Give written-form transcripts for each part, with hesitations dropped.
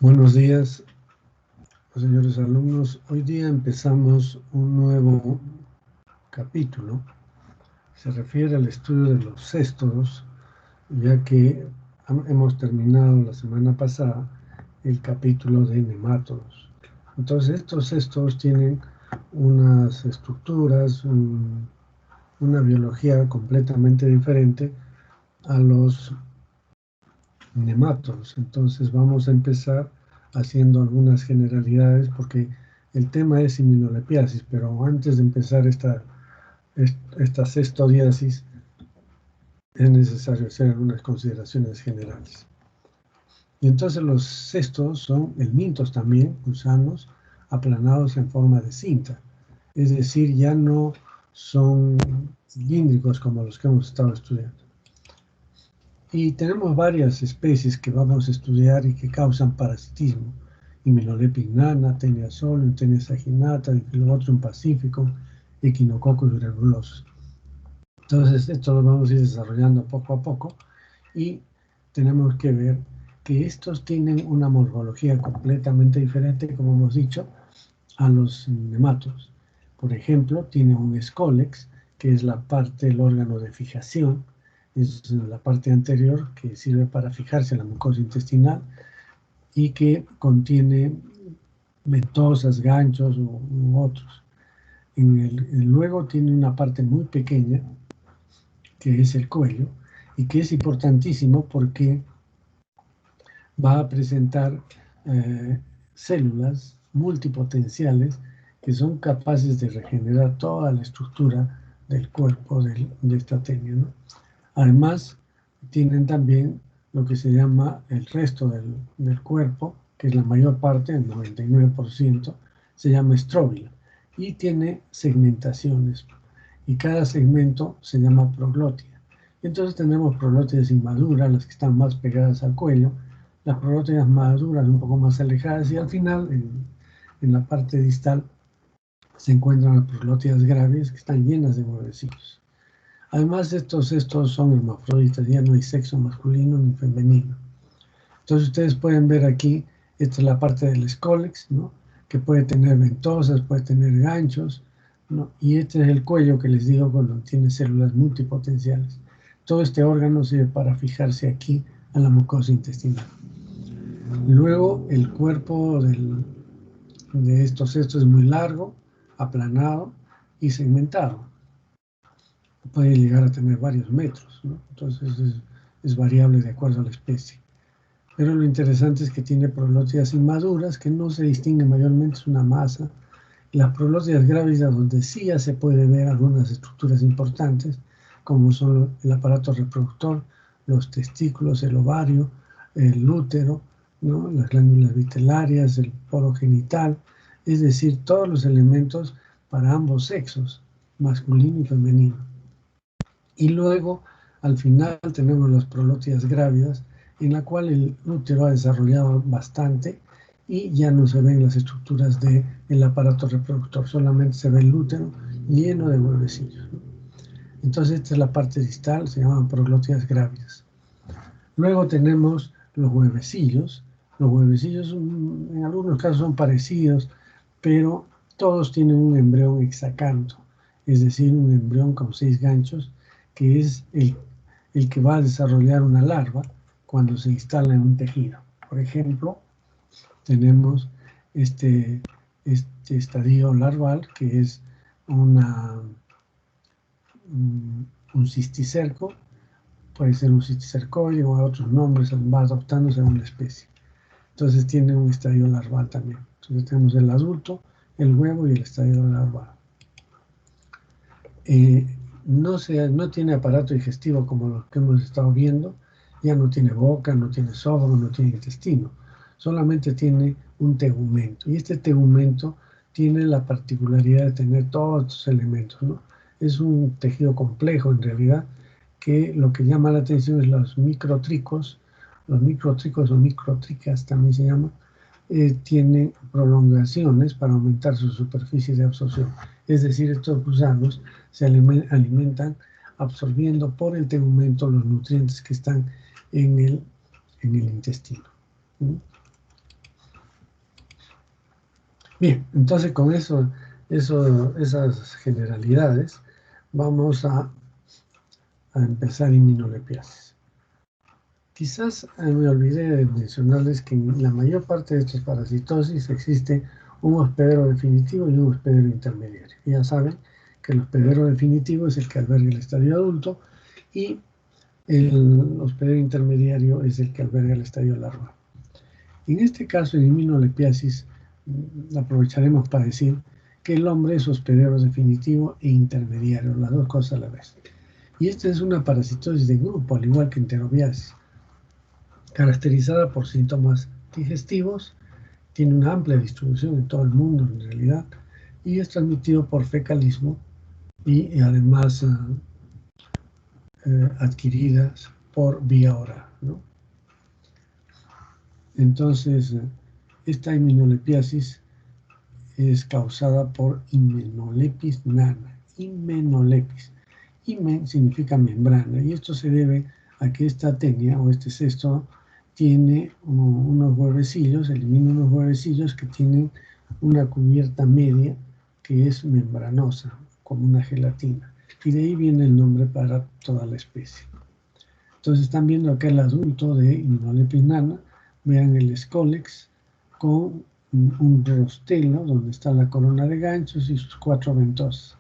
Buenos días, señores alumnos. Hoy día empezamos un nuevo capítulo. Se refiere al estudio de los céstodos, ya que hemos terminado la semana pasada el capítulo de nemátodos. Entonces, estos céstodos tienen unas estructuras, una biología completamente diferente a los nemátodos. Entonces vamos a empezar haciendo algunas generalidades porque el tema es inmunolepiasis, pero antes de empezar esta cestodiasis es necesario hacer algunas consideraciones generales. Y entonces los cestos son helmintos también, gusanos, aplanados en forma de cinta. Es decir, ya no son cilíndricos como los que hemos estado estudiando. Y tenemos varias especies que vamos a estudiar y que causan parasitismo. Hemilolepignana, Taenia solium, Taenia saginata, Diphyllobothrium pacificum, Echinococcus granulosus. Entonces, esto lo vamos a ir desarrollando poco a poco y tenemos que ver que estos tienen una morfología completamente diferente, como hemos dicho, a los nemátodos. Por ejemplo, tiene un escólex, que es la parte del órgano de fijación, es la parte anterior que sirve para fijarse en la mucosa intestinal y que contiene ventosas, ganchos u otros. Luego tiene una parte muy pequeña, que es el cuello, y que es importantísimo porque va a presentar células multipotenciales que son capaces de regenerar toda la estructura del cuerpo de esta tenia, ¿no? Además, tienen también lo que se llama el resto del cuerpo, que es la mayor parte, el 99%, se llama estróbila y tiene segmentaciones. Y cada segmento se llama proglótida. Entonces tenemos proglótidas inmaduras, las que están más pegadas al cuello, las proglótidas maduras un poco más alejadas y al final, en la parte distal, se encuentran las proglótidas graves que están llenas de huevecillos. Además, estos son hermafroditas, ya no hay sexo masculino ni femenino. Entonces ustedes pueden ver aquí, esta es la parte del escólex, ¿no? Que puede tener ventosas, puede tener ganchos, ¿no? Y este es el cuello que les digo cuando tiene células multipotenciales. Todo este órgano sirve para fijarse aquí a la mucosa intestinal. Luego el cuerpo de estos cestos es muy largo, aplanado y segmentado. Puede llegar a tener varios metros, ¿no? Entonces es variable de acuerdo a la especie. Pero lo interesante es que tiene proglótidas inmaduras que no se distinguen mayormente, es una masa. Las proglótidas grávidas, donde sí ya se puede ver algunas estructuras importantes, como son el aparato reproductor, los testículos, el ovario, el útero, ¿no? Las glándulas vitelarias, el poro genital, es decir, todos los elementos para ambos sexos, masculino y femenino. Y luego, al final, tenemos las proglótidas grávidas, en la cual el útero ha desarrollado bastante y ya no se ven las estructuras del aparato reproductor, solamente se ve el útero lleno de huevecillos, ¿no? Entonces, esta es la parte distal, se llaman proglótidas grávidas. Luego tenemos los huevecillos. Los huevecillos en algunos casos son parecidos, pero todos tienen un embrión hexacanto, es decir, un embrión con 6 ganchos, que es el que va a desarrollar una larva cuando se instala en un tejido. Por ejemplo, tenemos este estadio larval, que es un cisticerco, puede ser un cisticercoide o otros nombres, va adoptando según la especie. Entonces tiene un estadio larval también. Entonces tenemos el adulto, el huevo y el estadio larval. No tiene aparato digestivo como los que hemos estado viendo, ya no tiene boca, no tiene esófago, no tiene intestino, solamente tiene un tegumento. Y este tegumento tiene la particularidad de tener todos estos elementos, ¿no? Es un tejido complejo en realidad, que lo que llama la atención es los microtricos o microtricas también se llama, tiene prolongaciones para aumentar su superficie de absorción. Es decir, estos gusanos se alimentan absorbiendo por el tegumento los nutrientes que están en el intestino. Bien, entonces con esas generalidades vamos a empezar inmunolepiasis. Quizás me olvidé de mencionarles que en la mayor parte de estas parasitosis existe un hospedero definitivo y un hospedero intermediario. Ya saben que el hospedero definitivo es el que alberga el estadio adulto y el hospedero intermediario es el que alberga el estadio larval. En este caso, en inmunolepiasis, aprovecharemos para decir que el hombre es hospedero definitivo e intermediario, las dos cosas a la vez. Y esta es una parasitosis de grupo, al igual que enterobiasis, caracterizada por síntomas digestivos, tiene una amplia distribución en todo el mundo en realidad, y es transmitido por fecalismo y además adquiridas por vía oral, ¿no? Entonces, esta himenolepiasis es causada por Hymenolepis nana. Hymenolepis. Himen significa membrana, y esto se debe a que esta tenia o este cesto tiene unos huevecillos, elimina unos huevecillos que tienen una cubierta media que es membranosa, como una gelatina. Y de ahí viene el nombre para toda la especie. Entonces están viendo acá el adulto de Hymenolepis nana. Vean el escólex con un rostelo donde está la corona de ganchos y sus 4 ventosas.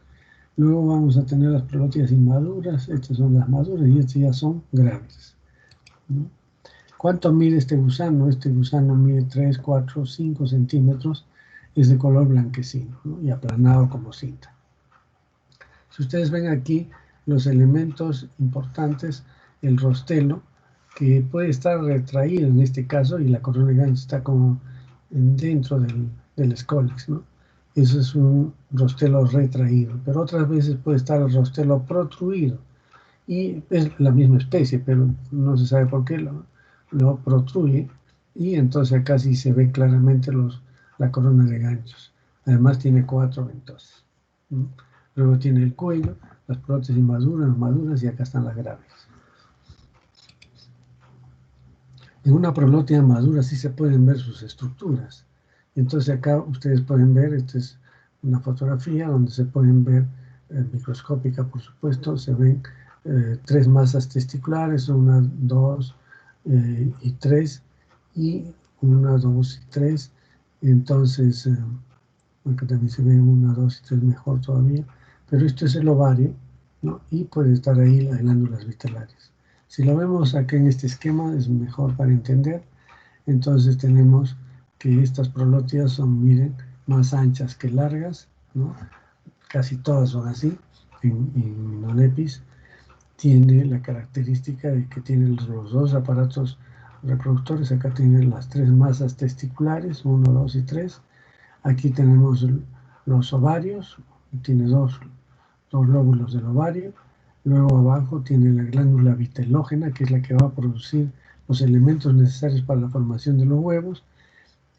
Luego vamos a tener las proglótidas inmaduras, estas son las maduras y estas ya son grandes. ¿Cuánto mide este gusano? Este gusano mide 3, 4, 5 centímetros, es de color blanquecino, ¿no? Y aplanado como cinta. Si ustedes ven aquí los elementos importantes, el rostelo, que puede estar retraído en este caso, y la corona de gancho está como dentro del escólex, ¿no? Eso es un rostelo retraído, pero otras veces puede estar el rostelo protruido, y es la misma especie, pero no se sabe por qué lo protruye, y entonces acá sí se ve claramente la corona de ganchos. Además tiene 4 ventosas. Luego tiene el cuello, las prótesis maduras, y acá están las graves. En una prolótida madura sí se pueden ver sus estructuras. Entonces acá ustedes pueden ver, esta es una fotografía donde se pueden ver, microscópica por supuesto, se ven 3 masas testiculares, 1, 2 y 3, y 1, 2 y 3. Entonces, acá también se ven 1, 2 y 3 mejor todavía, pero esto es el ovario, ¿no? Y puede estar ahí las glándulas vitales. Si lo vemos acá en este esquema es mejor para entender. Entonces tenemos que estas prolótidas son, miren, más anchas que largas, ¿no? Casi todas son así. En Hymenolepis tiene la característica de que tienen los 2 aparatos reproductores. Acá tienen las 3 masas testiculares, 1, 2 y 3. Aquí tenemos los ovarios, tiene dos lóbulos del ovario. Luego abajo tiene la glándula vitelógena, que es la que va a producir los elementos necesarios para la formación de los huevos.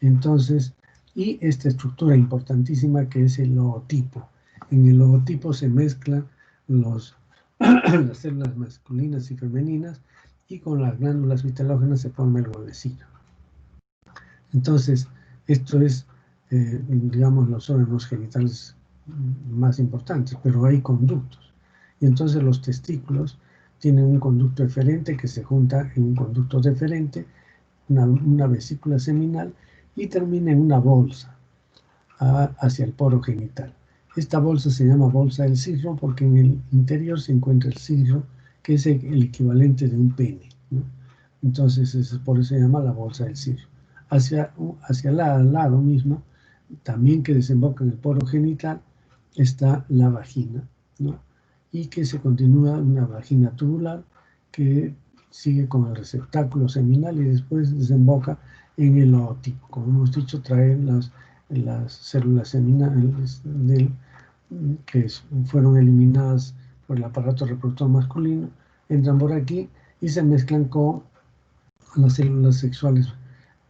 Entonces, y esta estructura importantísima que es el ootipo. En el ootipo se mezclan las células masculinas y femeninas, y con las glándulas vitelógenas se forma el huevecillo. Entonces, esto es, digamos, los órganos genitales más importantes, pero hay conductos. Y entonces los testículos tienen un conducto eferente que se junta en un conducto deferente, una vesícula seminal, y termina en una bolsa hacia el poro genital. Esta bolsa se llama bolsa del cirro porque en el interior se encuentra el cirro, que es el equivalente de un pene, ¿no? Entonces, por eso se llama la bolsa del cirro. Hacia al lado mismo, también que desemboca en el poro genital, está la vagina, ¿no? Y que se continúa una vagina tubular que sigue con el receptáculo seminal y después desemboca en el ootipo. Como hemos dicho, trae las células seminales que fueron eliminadas por el aparato reproductor masculino, entran por aquí y se mezclan con las células sexuales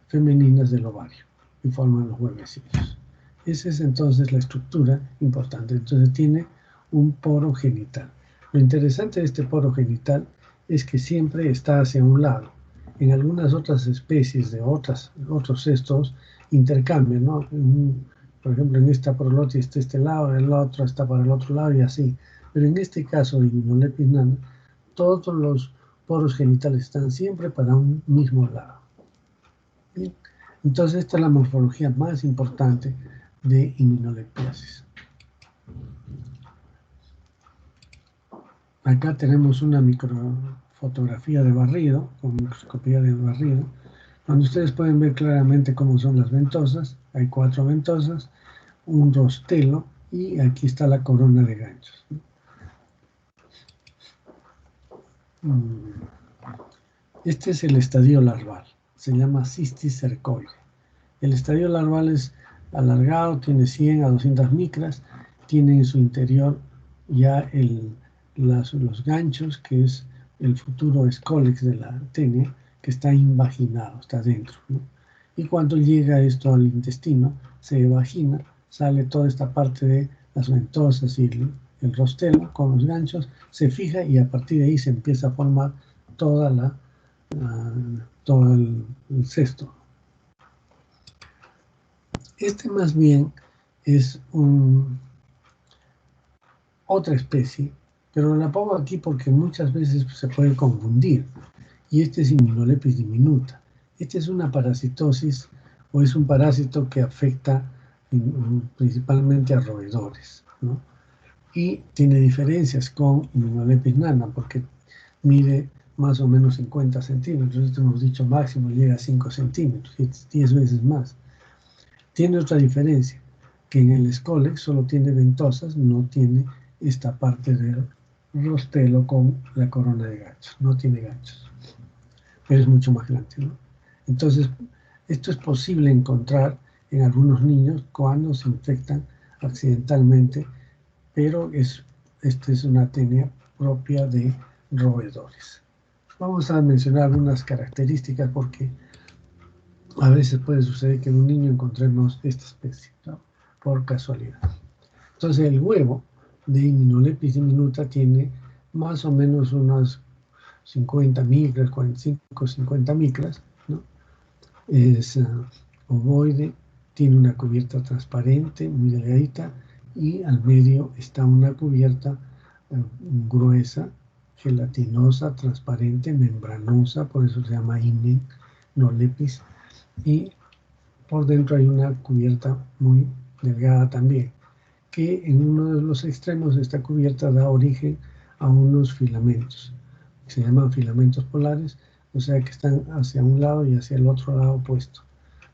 femeninas del ovario y forman los huevecillos. Esa es entonces la estructura importante. Entonces tiene un poro genital. Lo interesante de este poro genital es que siempre está hacia un lado. En algunas otras especies de otros cestos intercambian, ¿no? Por ejemplo, en esta prolotis está este lado, el otro está para el otro lado y así. Pero en este caso de Immunolepis nana, todos los poros genitales están siempre para un mismo lado. ¿Bien? Entonces esta es la morfología más importante de immunolepiasis. Acá tenemos una microfotografía de barrido, con microscopía de barrido, donde ustedes pueden ver claramente cómo son las ventosas. Hay 4 ventosas, un rostelo y aquí está la corona de ganchos. Este es el estadio larval, se llama cistis cercoide. El estadio larval es alargado, tiene 100 a 200 micras, tiene en su interior ya los ganchos, que es el futuro escólex de la tenia, que está invaginado, está dentro, ¿no? Y cuando llega esto al intestino, se evagina, sale toda esta parte de las ventosas y el rostelo con los ganchos, se fija y a partir de ahí se empieza a formar toda todo el cesto. Este más bien es otra especie, pero la pongo aquí porque muchas veces se puede confundir. Y este es Immunolepis diminuta. Este es una parasitosis o es un parásito que afecta principalmente a roedores, ¿no? Y tiene diferencias con Immunolepis nana porque mide más o menos 50 centímetros. Esto hemos dicho máximo llega a 5 centímetros, 10 veces más. Tiene otra diferencia, que en el escólex solo tiene ventosas, no tiene esta parte del rostelo con la corona de ganchos, no tiene ganchos, pero es mucho más grande, ¿no? Entonces, esto es posible encontrar en algunos niños cuando se infectan accidentalmente, pero esta es una tenia propia de roedores. Vamos a mencionar algunas características porque a veces puede suceder que en un niño encontremos esta especie, ¿no? Por casualidad. Entonces el huevo de Immunolepis diminuta tiene más o menos unas 50 micras, 45, 50 micras, ¿no? Es ovoide, tiene una cubierta transparente, muy delgadita, y al medio está una cubierta gruesa, gelatinosa, transparente, membranosa, por eso se llama Immunolepis, y por dentro hay una cubierta muy delgada también, que en uno de los extremos de esta cubierta da origen a unos filamentos, que se llaman filamentos polares, o sea que están hacia un lado y hacia el otro lado opuesto.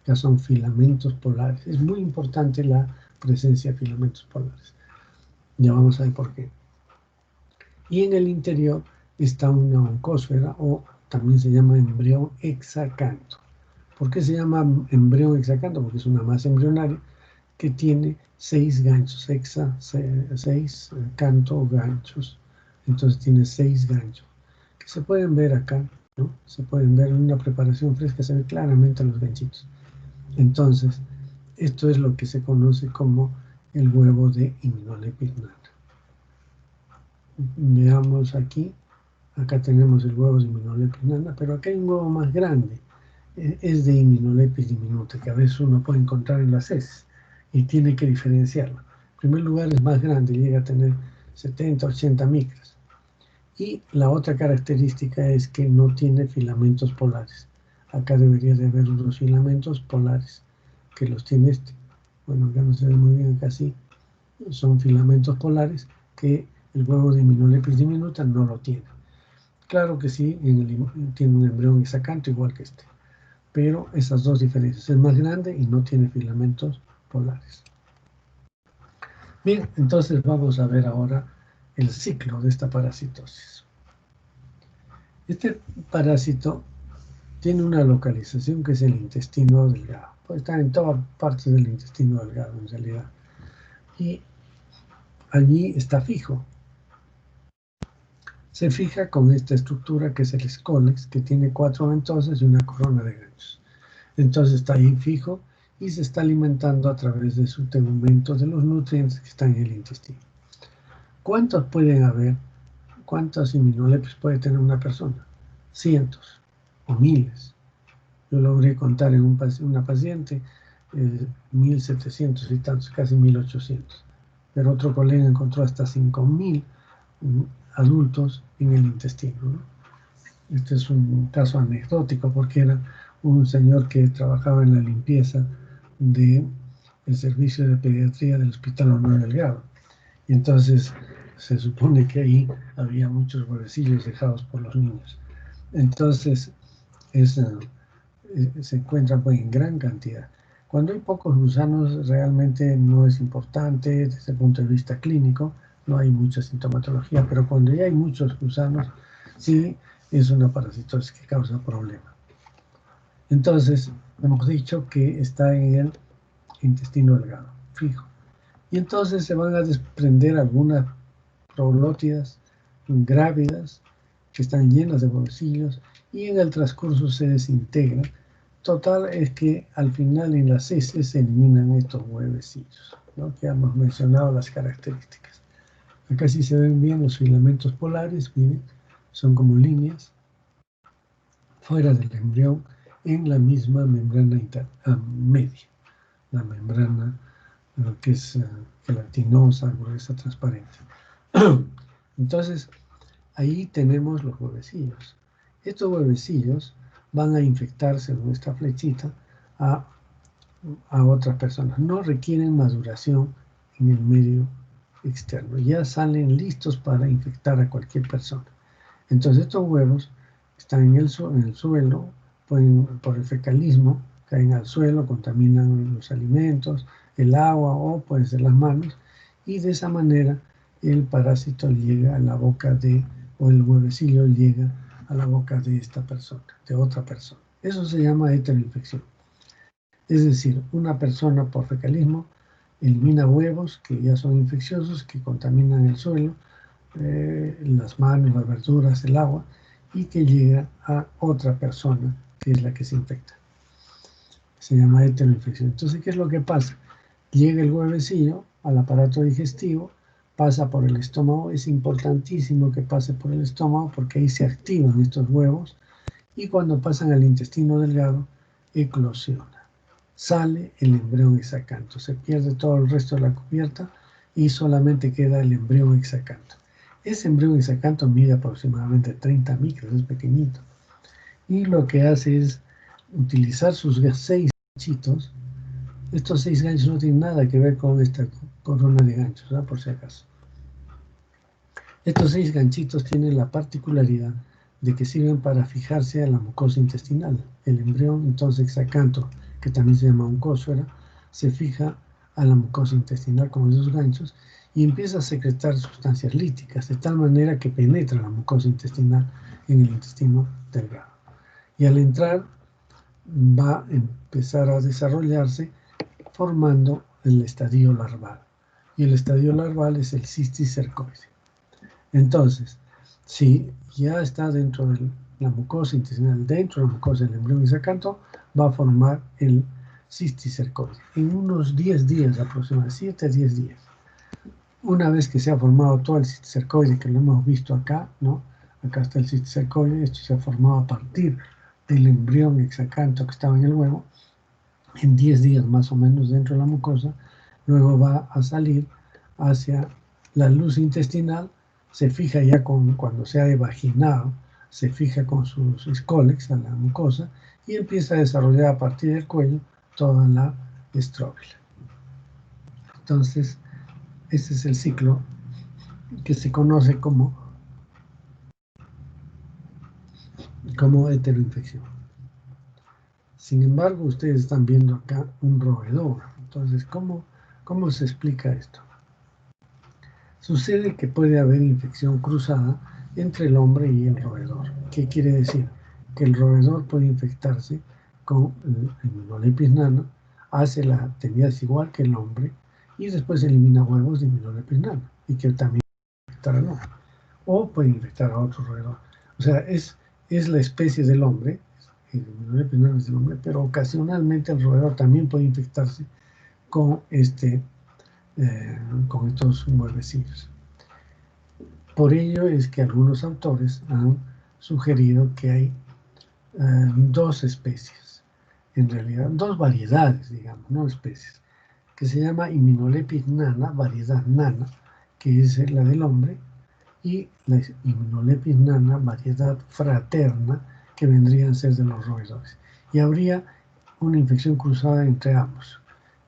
Ya son filamentos polares. Es muy importante la presencia de filamentos polares. Ya vamos a ver por qué. Y en el interior está una oncósfera, o también se llama embrión hexacanto. ¿Por qué se llama embrión hexacanto? Porque es una masa embrionaria que tiene 6 ganchos, hexa, 6 canto ganchos. Entonces tiene 6 ganchos, que se pueden ver acá, ¿no? Se pueden ver en una preparación fresca, se ven claramente los ganchitos. Entonces, esto es lo que se conoce como el huevo de Immunolepis nana. Veamos aquí, acá tenemos el huevo de Immunolepis nana, pero acá hay un huevo más grande, es de Immunolepis diminuta, que a veces uno puede encontrar en las heces y tiene que diferenciarlo. En primer lugar es más grande, llega a tener 70, 80 micras. Y la otra característica es que no tiene filamentos polares. Acá debería de haber unos filamentos polares, que los tiene este. Bueno, acá no se ve muy bien, acá sí. Son filamentos polares que el huevo de Immunolepis diminuta no lo tiene. Claro que sí, tiene un embrión hexacanto igual que este, pero esas dos diferencias, es más grande y no tiene filamentos polares. Bien, entonces vamos a ver ahora el ciclo de esta parasitosis. Este parásito tiene una localización que es el intestino delgado. Puede estar en todas partes del intestino delgado en realidad. Y allí está fijo. Se fija con esta estructura que es el escólex, que tiene 4 ventosas y una corona de ganchos. Entonces está ahí fijo y se está alimentando a través de su tegumento de los nutrientes que están en el intestino. ¿Cuántos pueden haber? ¿Cuántos immunolepis puede tener una persona? Cientos o miles. Yo logré contar en una paciente 1.700 y tantos, casi 1.800. Pero otro colega encontró hasta 5.000 adultos en el intestino, ¿no? Este es un caso anecdótico porque era un señor que trabajaba en la limpieza del servicio de pediatría del Hospital Honor Delgado. Y entonces se supone que ahí había muchos huevecillos dejados por los niños. Entonces se encuentran pues, en gran cantidad. Cuando hay pocos gusanos realmente no es importante desde el punto de vista clínico, no hay mucha sintomatología, pero cuando ya hay muchos gusanos, sí es una parasitosis que causa problema. Entonces, hemos dicho que está en el intestino delgado, fijo. Y entonces se van a desprender algunas proglótidas grávidas que están llenas de huevecillos y en el transcurso se desintegran. Total es que al final en las heces se eliminan estos huevecillos, ¿no? Que hemos mencionado las características. Acá sí se ven bien los filamentos polares, miren, son como líneas fuera del embrión en la misma membrana media, la membrana que es gelatinosa, gruesa, transparente. Entonces, ahí tenemos los huevecillos. Estos huevecillos van a infectarse en nuestra flechita a otras personas. No requieren maduración en el medio externo. Ya salen listos para infectar a cualquier persona. Entonces estos huevos están en el suelo, pueden, por el fecalismo, caen al suelo, contaminan los alimentos, el agua o pueden ser las manos, y de esa manera el parásito llega a la boca o el huevecillo llega a la boca de esta persona, de otra persona. Eso se llama heteroinfección. Es decir, una persona por fecalismo elimina huevos que ya son infecciosos, que contaminan el suelo, las manos, las verduras, el agua, y que llega a otra persona que es la que se infecta. Se llama heteroinfección. Entonces, ¿qué es lo que pasa? Llega el huevecillo al aparato digestivo, pasa por el estómago. Es importantísimo que pase por el estómago porque ahí se activan estos huevos y cuando pasan al intestino delgado, eclosiona. Sale el embrión hexacanto. Se pierde todo el resto de la cubierta y solamente queda el embrión hexacanto. Ese embrión hexacanto mide aproximadamente 30 micros, es pequeñito. Y lo que hace es utilizar sus 6 ganchitos. Estos 6 ganchos no tienen nada que ver con esta corona de ganchos, ¿no? Por si acaso. Estos 6 ganchitos tienen la particularidad de que sirven para fijarse a la mucosa intestinal. El embrión, entonces, hexacanto, que también se llama oncósfera, se fija a la mucosa intestinal con esos ganchos y empieza a secretar sustancias líticas, de tal manera que penetra la mucosa intestinal en el intestino delgado. Y al entrar va a empezar a desarrollarse formando el estadio larval. Y el estadio larval es el cisticercoide. Entonces, si ya está dentro de la mucosa intestinal, dentro de la mucosa del embrión hexacanto, va a formar el cisticercoide en unos 10 días aproximadamente, 7 a 10 días. Una vez que se ha formado todo el cisticercoide, que lo hemos visto acá, ¿no? Acá está el cisticercoide, esto se ha formado a partir del embrión hexacanto que estaba en el huevo, en 10 días más o menos dentro de la mucosa, luego va a salir hacia la luz intestinal, se fija ya cuando se ha evaginado, se fija con sus escólex a la mucosa y empieza a desarrollar a partir del cuello toda la estróbila. Entonces, este es el ciclo que se conoce como heteroinfección. Sin embargo, ustedes están viendo acá un roedor. Entonces, ¿cómo se explica esto? Sucede que puede haber infección cruzada entre el hombre y el roedor. ¿Qué quiere decir? Que el roedor puede infectarse con el Immunolepis nano, hace la actividad igual que el hombre y después elimina huevos de Immunolepis nano y que también puede infectar al hombre. O puede infectar a otro roedor. O sea, es la especie del hombre, el Immunolepis nano es del hombre, pero ocasionalmente el roedor también puede infectarse con con estos huevecillos. Por ello es que algunos autores han sugerido que hay 2 especies. en realidad, dos variedades, digamos, no especies, que se llama Immunolepis nana, variedad nana, que es la del hombre, y la Immunolepis nana, variedad fraterna, que vendrían a ser de los roedores. Y habría una infección cruzada entre ambos,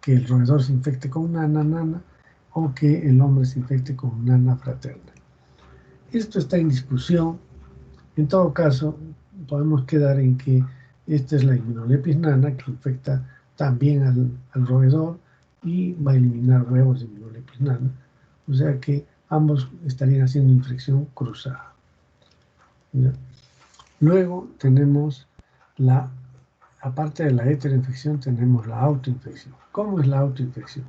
que el roedor se infecte con nana nana o que el hombre se infecte con nana fraterna. Esto está en discusión. En todo caso, podemos quedar en que esta es la Immunolepis nana, que infecta también al roedor y va a eliminar huevos de Immunolepis nana. O sea que ambos estarían haciendo infección cruzada. ¿Ya? Luego tenemos aparte de la heteroinfección, tenemos la autoinfección. ¿Cómo es la autoinfección?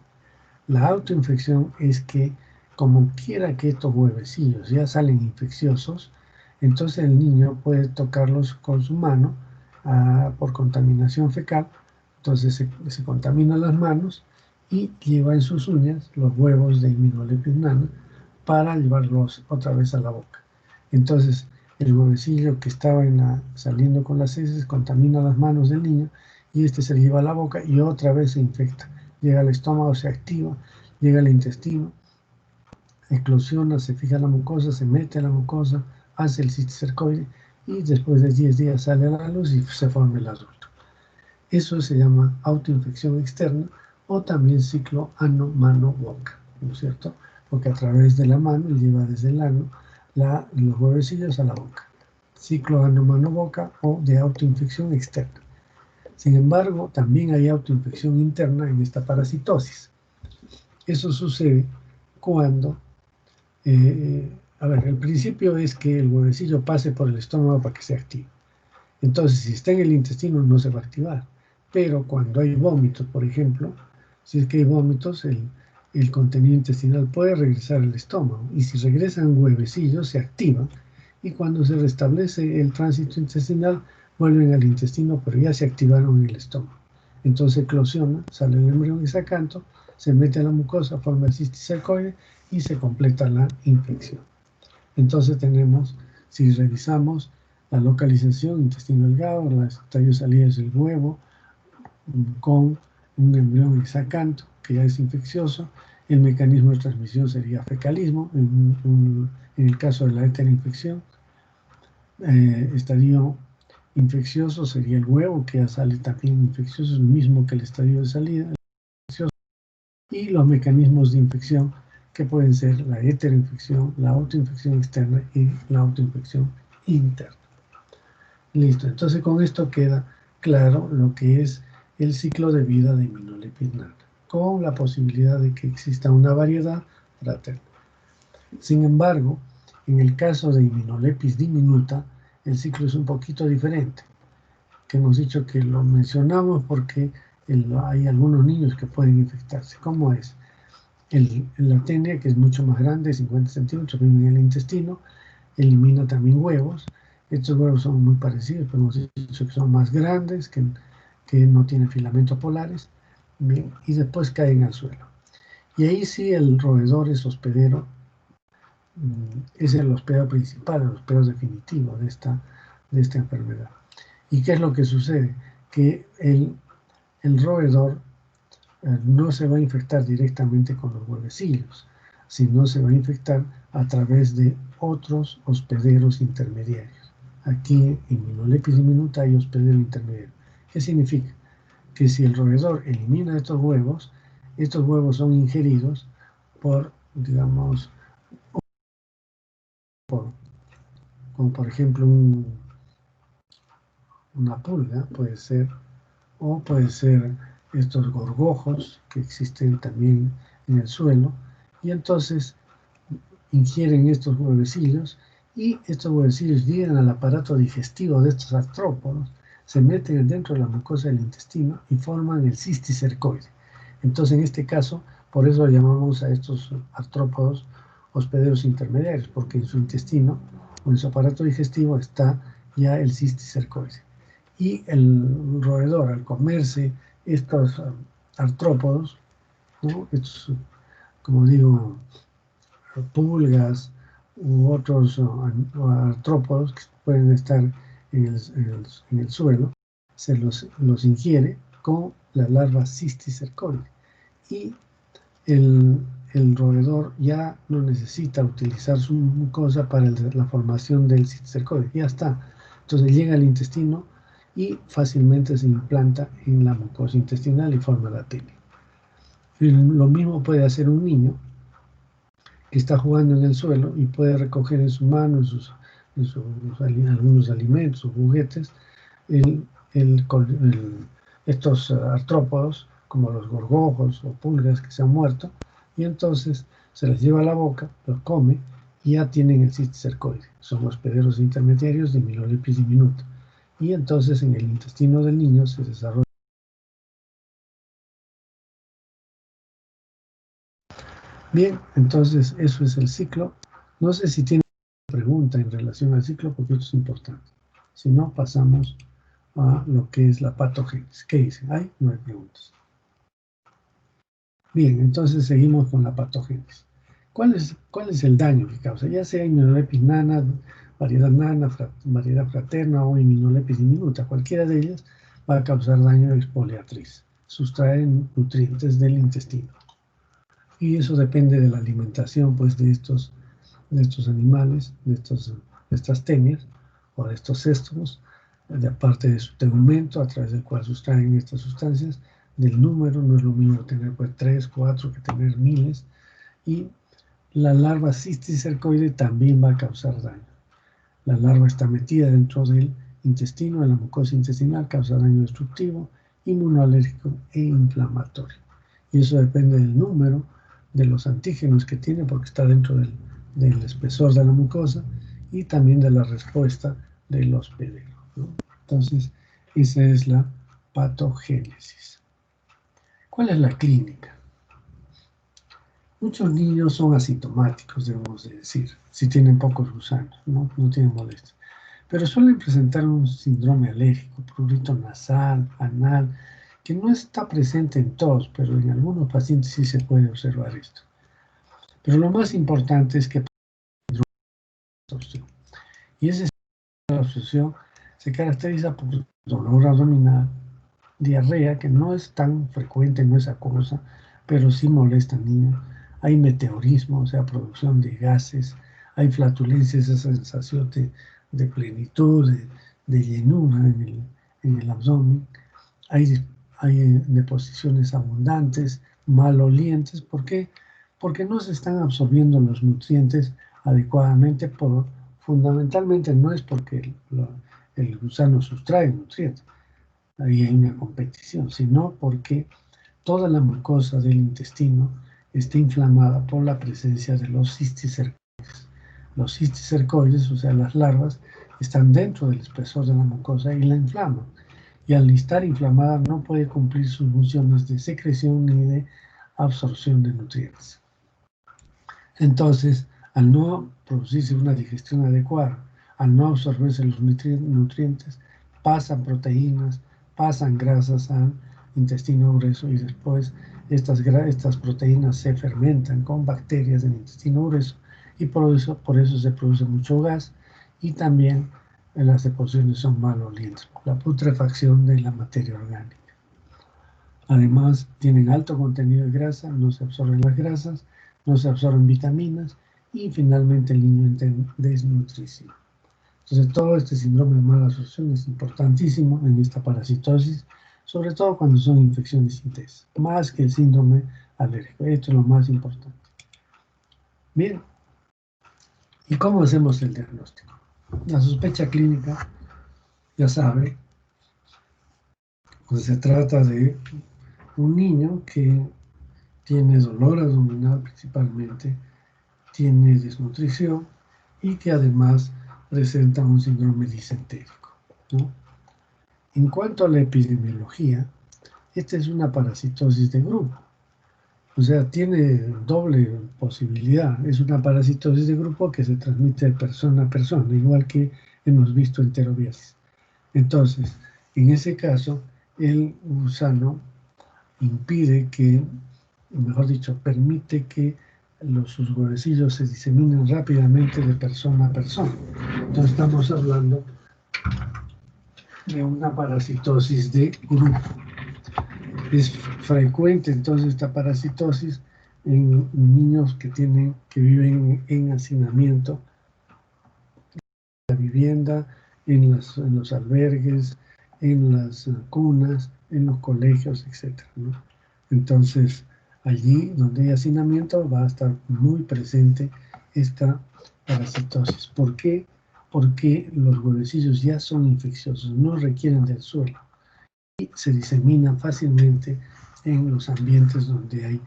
La autoinfección es que, como quiera que estos huevecillos ya salen infecciosos, entonces el niño puede tocarlos con su mano por contaminación fecal, entonces se contamina las manos y lleva en sus uñas los huevos de Immunolepis nana para llevarlos otra vez a la boca. Entonces el huevecillo que estaba saliendo con las heces contamina las manos del niño y este se lleva a la boca y otra vez se infecta. Llega al estómago, se activa, llega al intestino, eclosiona, se fija la mucosa, se mete a la mucosa, hace el cisticercoide y después de 10 días sale a la luz y se forma el adulto. Eso se llama autoinfección externa o también ciclo ano-mano-boca, ¿no es cierto? Porque a través de la mano lleva desde el ano los huevecillos a la boca. Ciclo ano-mano-boca o de autoinfección externa. Sin embargo, también hay autoinfección interna en esta parasitosis. Eso sucede cuando, el principio es que el huevecillo pase por el estómago para que se active. Entonces, si está en el intestino, no se va a activar. Pero cuando hay vómitos, por ejemplo, si es que hay vómitos, el contenido intestinal puede regresar al estómago. Y si regresan huevecillos, se activan. Y cuando se restablece el tránsito intestinal, vuelven al intestino, pero ya se activaron en el estómago. Entonces eclosiona, sale el embrión hexacanto, se mete a la mucosa, forma el cisticercoide y se completa la infección. Entonces tenemos, si revisamos, la localización, intestino delgado, las tallos salidas del huevo, con un embrión hexacanto, que ya es infeccioso. El mecanismo de transmisión sería fecalismo, en el caso de la heteroinfección. Estadio infeccioso sería el huevo, que ya sale también infeccioso, el mismo que el estadio de salida. Y los mecanismos de infección, que pueden ser la heteroinfección, la autoinfección externa y la autoinfección interna. Listo, entonces con esto queda claro lo que es el ciclo de vida de Immunolepis nana, con la posibilidad de que exista una variedad fraterna. Sin embargo, en el caso de Immunolepis diminuta, el ciclo es un poquito diferente, que hemos dicho que lo mencionamos porque hay algunos niños que pueden infectarse. ¿Cómo es? La tenia, que es mucho más grande, 50 centímetros, vive en el intestino, elimina también huevos. Estos huevos son muy parecidos, pero hemos dicho que son más grandes, que no tienen filamentos polares, bien, y después caen al suelo. Y ahí sí el roedor es hospedero, es el hospedero principal, el hospedero definitivo de esta enfermedad. ¿Y qué es lo que sucede? Que el roedor no se va a infectar directamente con los huevecillos, sino se va a infectar a través de otros hospederos intermediarios. Aquí en Immunolepis diminuta hay hospedero intermedio. ¿Qué significa? Que si el roedor elimina estos huevos son ingeridos por, digamos, como por ejemplo una pulga, puede ser, o puede ser estos gorgojos que existen también en el suelo, y entonces ingieren estos huevecillos y estos huevecillos llegan al aparato digestivo de estos artrópodos, se meten dentro de la mucosa del intestino y forman el cisticercoide. Entonces, en este caso, por eso llamamos a estos artrópodos hospederos intermediarios, porque en su intestino o en su aparato digestivo está ya el cisticercoide. Y el roedor, al comerse estos artrópodos, ¿no? Estos, como digo, pulgas u otros artrópodos que pueden estar en el suelo, se los ingiere con la larva cisticercoide. Y el roedor ya no necesita utilizar su mucosa para la formación del cisticercoide. Ya está. Entonces llega al intestino y fácilmente se implanta en la mucosa intestinal y forma la tenia. Lo mismo puede hacer un niño que está jugando en el suelo y puede recoger en su mano, algunos alimentos o juguetes, estos artrópodos, como los gorgojos o pulgas que se han muerto, y entonces se les lleva a la boca, los come y ya tienen el cisticercoide. Son hospederos intermediarios de Minolepis diminuta. Y entonces en el intestino del niño se desarrolla. Bien, entonces eso es el ciclo. No sé si tiene pregunta en relación al ciclo, porque esto es importante. Si no, pasamos a lo que es la patogénesis. ¿Qué dice? ¿Hay? No hay preguntas. Bien, entonces seguimos con la patogénesis. ¿Cuál es el daño que causa? Ya sea Immunolepis nana, variedad fraterna o Immunolepis diminuta, cualquiera de ellas va a causar daño exfoliatriz. Sustrae nutrientes del intestino. Y eso depende de la alimentación pues, de estos animales, de estas tenias o de estos cestos, de aparte de su tegumento a través del cual sustraen estas sustancias, del número. No es lo mismo tener pues 3, 4 que tener miles. Y la larva cisticercoide también va a causar daño. La larva está metida dentro del intestino, en la mucosa intestinal, causa daño destructivo, inmunoalérgico e inflamatorio. Y eso depende del número de los antígenos que tiene, porque está dentro del espesor de la mucosa, y también de la respuesta del hospedero, ¿no? Entonces, esa es la patogénesis. ¿Cuál es la clínica? Muchos niños son asintomáticos, debemos de decir, si tienen pocos gusanos, no tienen molestias. Pero suelen presentar un síndrome alérgico, prurito nasal, anal, que no está presente en todos, pero en algunos pacientes sí se puede observar esto. Pero lo más importante es que absorción. Y ese síndrome de absorción se caracteriza por dolor abdominal, diarrea, que no es tan frecuente, no es acuosa, pero sí molesta al niño. Hay meteorismo, o sea, producción de gases, hay flatulencia, esa sensación de plenitud, de llenura en el abdomen, hay deposiciones abundantes, malolientes. ¿Por qué? Porque no se están absorbiendo los nutrientes adecuadamente, fundamentalmente no es porque el gusano sustrae nutrientes, ahí hay una competición, sino porque toda la mucosa del intestino está inflamada por la presencia de los cisticercoides. Los cisticercoides, o sea, las larvas, están dentro del espesor de la mucosa y la inflaman. Y al estar inflamada no puede cumplir sus funciones de secreción ni de absorción de nutrientes. Entonces, al no producirse una digestión adecuada, al no absorberse los nutrientes, pasan proteínas, pasan grasas al intestino grueso y después estas proteínas se fermentan con bacterias del intestino grueso y por eso se produce mucho gas y también las deposiciones son malolientes, la putrefacción de la materia orgánica. Además, tienen alto contenido de grasa, no se absorben las grasas, no se absorben vitaminas y finalmente el niño entra en desnutrición. Entonces, todo este síndrome de mala absorción es importantísimo en esta parasitosis, sobre todo cuando son infecciones intestinales, más que el síndrome alérgico. Esto es lo más importante. Bien, ¿y cómo hacemos el diagnóstico? La sospecha clínica, ya sabe, pues se trata de un niño que tiene dolor abdominal principalmente, tiene desnutrición y que además presenta un síndrome disentérico, ¿no? En cuanto a la epidemiología, esta es una parasitosis de grupo, o sea, tiene doble posibilidad. Es una parasitosis de grupo que se transmite de persona a persona, igual que hemos visto en enterobiasis. Entonces, en ese caso, el gusano impide que, mejor dicho, permite que sus huevecillos se diseminen rápidamente de persona a persona. Entonces estamos hablando de una parasitosis de grupo. Es frecuente entonces esta parasitosis en niños que viven en hacinamiento, en la vivienda, en los albergues, en las cunas, en los colegios, etc., ¿no? Entonces, allí donde hay hacinamiento va a estar muy presente esta parasitosis. ¿Por qué? Porque los huevecillos ya son infecciosos, no requieren del suelo y se diseminan fácilmente en los ambientes donde hay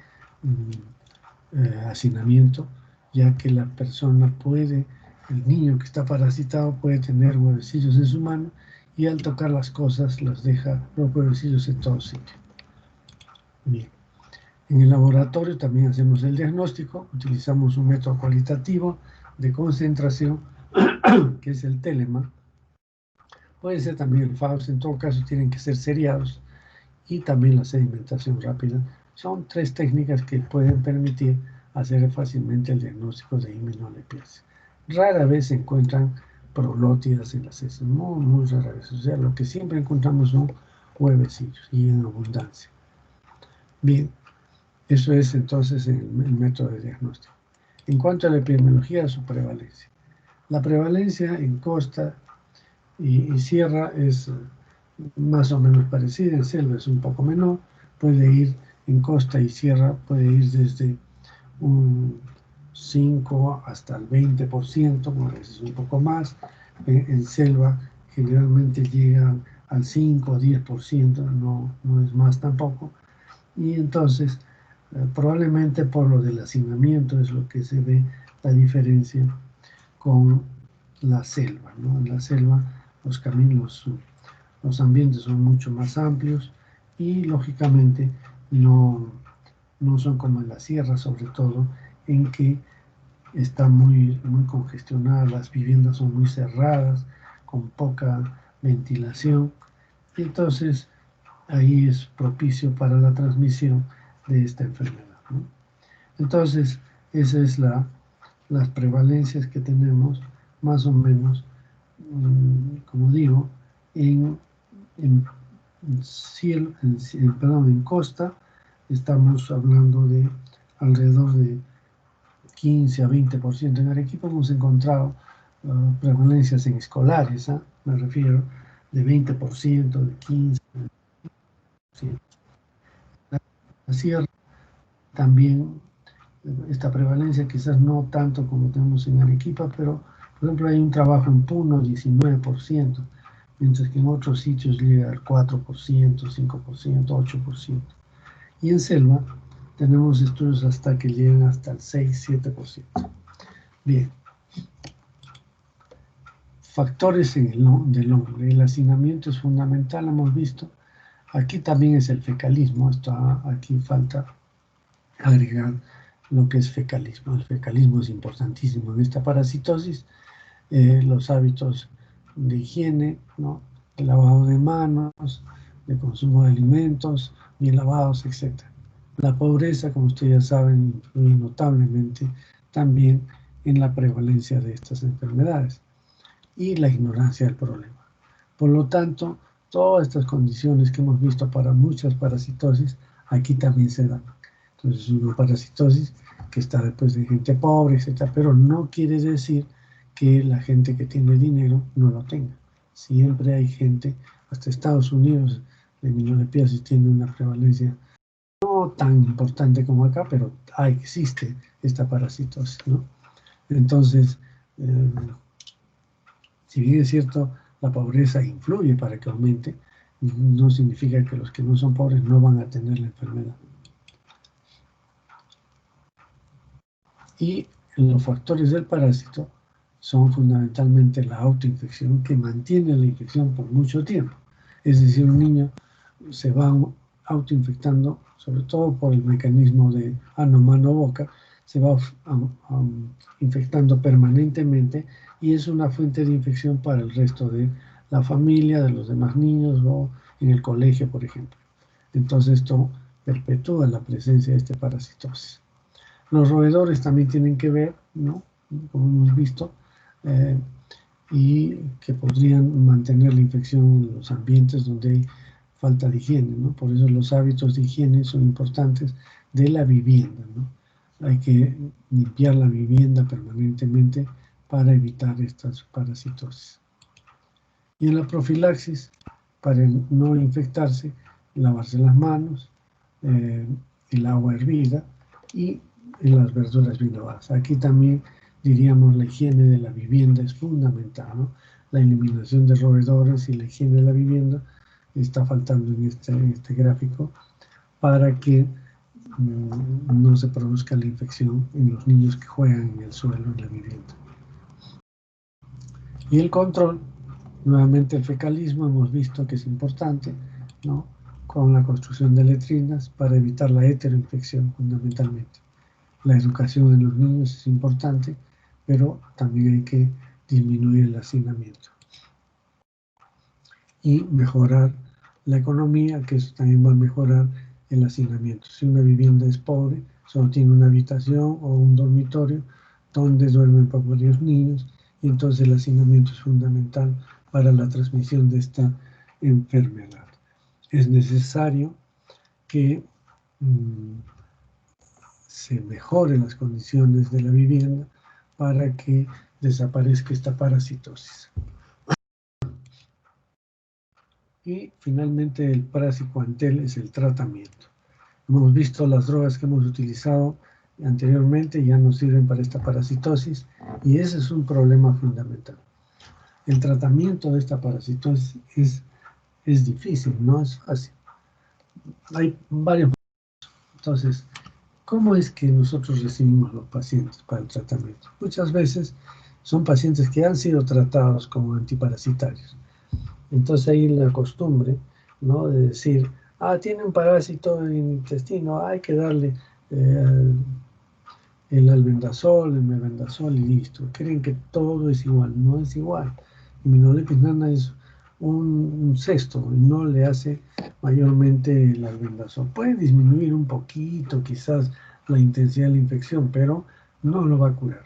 hacinamiento, ya que la persona puede, el niño que está parasitado puede tener huevecillos en su mano y al tocar las cosas los deja los huevecillos en todo sitio. Bien. En el laboratorio también hacemos el diagnóstico, utilizamos un método cualitativo de concentración, que es el Telemann. Puede ser también el Faust, en todo caso tienen que ser seriados, y también la sedimentación rápida. Son tres técnicas que pueden permitir hacer fácilmente el diagnóstico de himenolpiasis. Rara vez se encuentran prolótidas en las heces, muy, muy rara vez. O sea, lo que siempre encontramos son huevecillos y en abundancia. Bien, eso es entonces el método de diagnóstico. En cuanto a la epidemiología, su prevalencia. La prevalencia en costa y sierra es más o menos parecida, en selva es un poco menor, puede ir en costa y sierra, puede ir desde un 5 hasta el 20%, a veces un poco más, en selva generalmente llegan al 5 o 10%, no es más tampoco, y entonces probablemente por lo del hacinamiento es lo que se ve la diferencia con la selva, ¿no? En la selva los caminos, los ambientes son mucho más amplios y lógicamente no son como en la sierra, sobre todo, en que está muy congestionada, las viviendas son muy cerradas, con poca ventilación, y entonces ahí es propicio para la transmisión de esta enfermedad, ¿no? Entonces, esas es las prevalencias que tenemos, más o menos, como digo, en costa estamos hablando de alrededor de 15 a 20%. En Arequipa hemos encontrado prevalencias en escolares, me refiero, de 20%, de 15%. La sierra también, esta prevalencia quizás no tanto como tenemos en Arequipa, pero por ejemplo hay un trabajo en Puno, 19%, mientras que en otros sitios llega al 4%, 5%, 8%. Y en selva tenemos estudios hasta que llegan hasta el 6-7%. Bien. Factores del hombre. El hacinamiento es fundamental, hemos visto. Aquí también es el fecalismo. Aquí falta agregar lo que es fecalismo. El fecalismo es importantísimo en esta parasitosis. Los hábitos de higiene, ¿no? El lavado de manos, de consumo de alimentos, bien lavados, etc. La pobreza, como ustedes ya saben, influye notablemente también en la prevalencia de estas enfermedades y la ignorancia del problema. Por lo tanto, todas estas condiciones que hemos visto para muchas parasitosis, aquí también se dan. Entonces, una parasitosis que está después de gente pobre, etc., pero no quiere decir que la gente que tiene dinero no lo tenga. Siempre hay gente, hasta Estados Unidos, de himenolpiasis tiene una prevalencia no tan importante como acá, pero existe esta parasitosis, ¿no? Entonces, si bien es cierto, la pobreza influye para que aumente, no significa que los que no son pobres no van a tener la enfermedad. Y los factores del parásito son fundamentalmente la autoinfección, que mantiene la infección por mucho tiempo. Es decir, un niño se va autoinfectando, sobre todo por el mecanismo de ano, mano, boca, se va infectando permanentemente y es una fuente de infección para el resto de la familia, de los demás niños o en el colegio, por ejemplo. Entonces esto perpetúa la presencia de este parasitosis. Los roedores también tienen que ver, ¿no? Como hemos visto, y que podrían mantener la infección en los ambientes donde hay falta de higiene, ¿no? Por eso los hábitos de higiene son importantes de la vivienda, ¿no? Hay que limpiar la vivienda permanentemente para evitar estas parasitosis. Y en la profilaxis, para no infectarse, lavarse las manos, el agua hervida y las verduras bien lavadas. Aquí también diríamos la higiene de la vivienda es fundamental, ¿no? La eliminación de roedores y la higiene de la vivienda está faltando en este gráfico para que no se produzca la infección en los niños que juegan en el suelo en la vivienda. Y el control, nuevamente el fecalismo, hemos visto que es importante, ¿no? Con la construcción de letrinas para evitar la heteroinfección fundamentalmente. La educación en los niños es importante, pero también hay que disminuir el hacinamiento. Y mejorar la economía, que eso también va a mejorar el hacinamiento. Si una vivienda es pobre, solo tiene una habitación o un dormitorio donde duermen varios niños, y entonces el hacinamiento es fundamental para la transmisión de esta enfermedad. Es necesario que se mejoren las condiciones de la vivienda para que desaparezca esta parasitosis. Y finalmente el praziquantel es el tratamiento. Hemos visto las drogas que hemos utilizado anteriormente ya no sirven para esta parasitosis y ese es un problema fundamental. El tratamiento de esta parasitosis es difícil, no es fácil. Hay varios. Entonces, ¿cómo es que nosotros recibimos los pacientes para el tratamiento? Muchas veces son pacientes que han sido tratados como antiparasitarios. Entonces hay la costumbre, ¿no?, de decir, tiene un parásito en el intestino, hay que darle el albendazol, el mebendazol y listo. Creen que todo es igual, no es igual. Immunolepis nana es un cesto y no le hace mayormente el albendazol. Puede disminuir un poquito quizás la intensidad de la infección, pero no lo va a curar.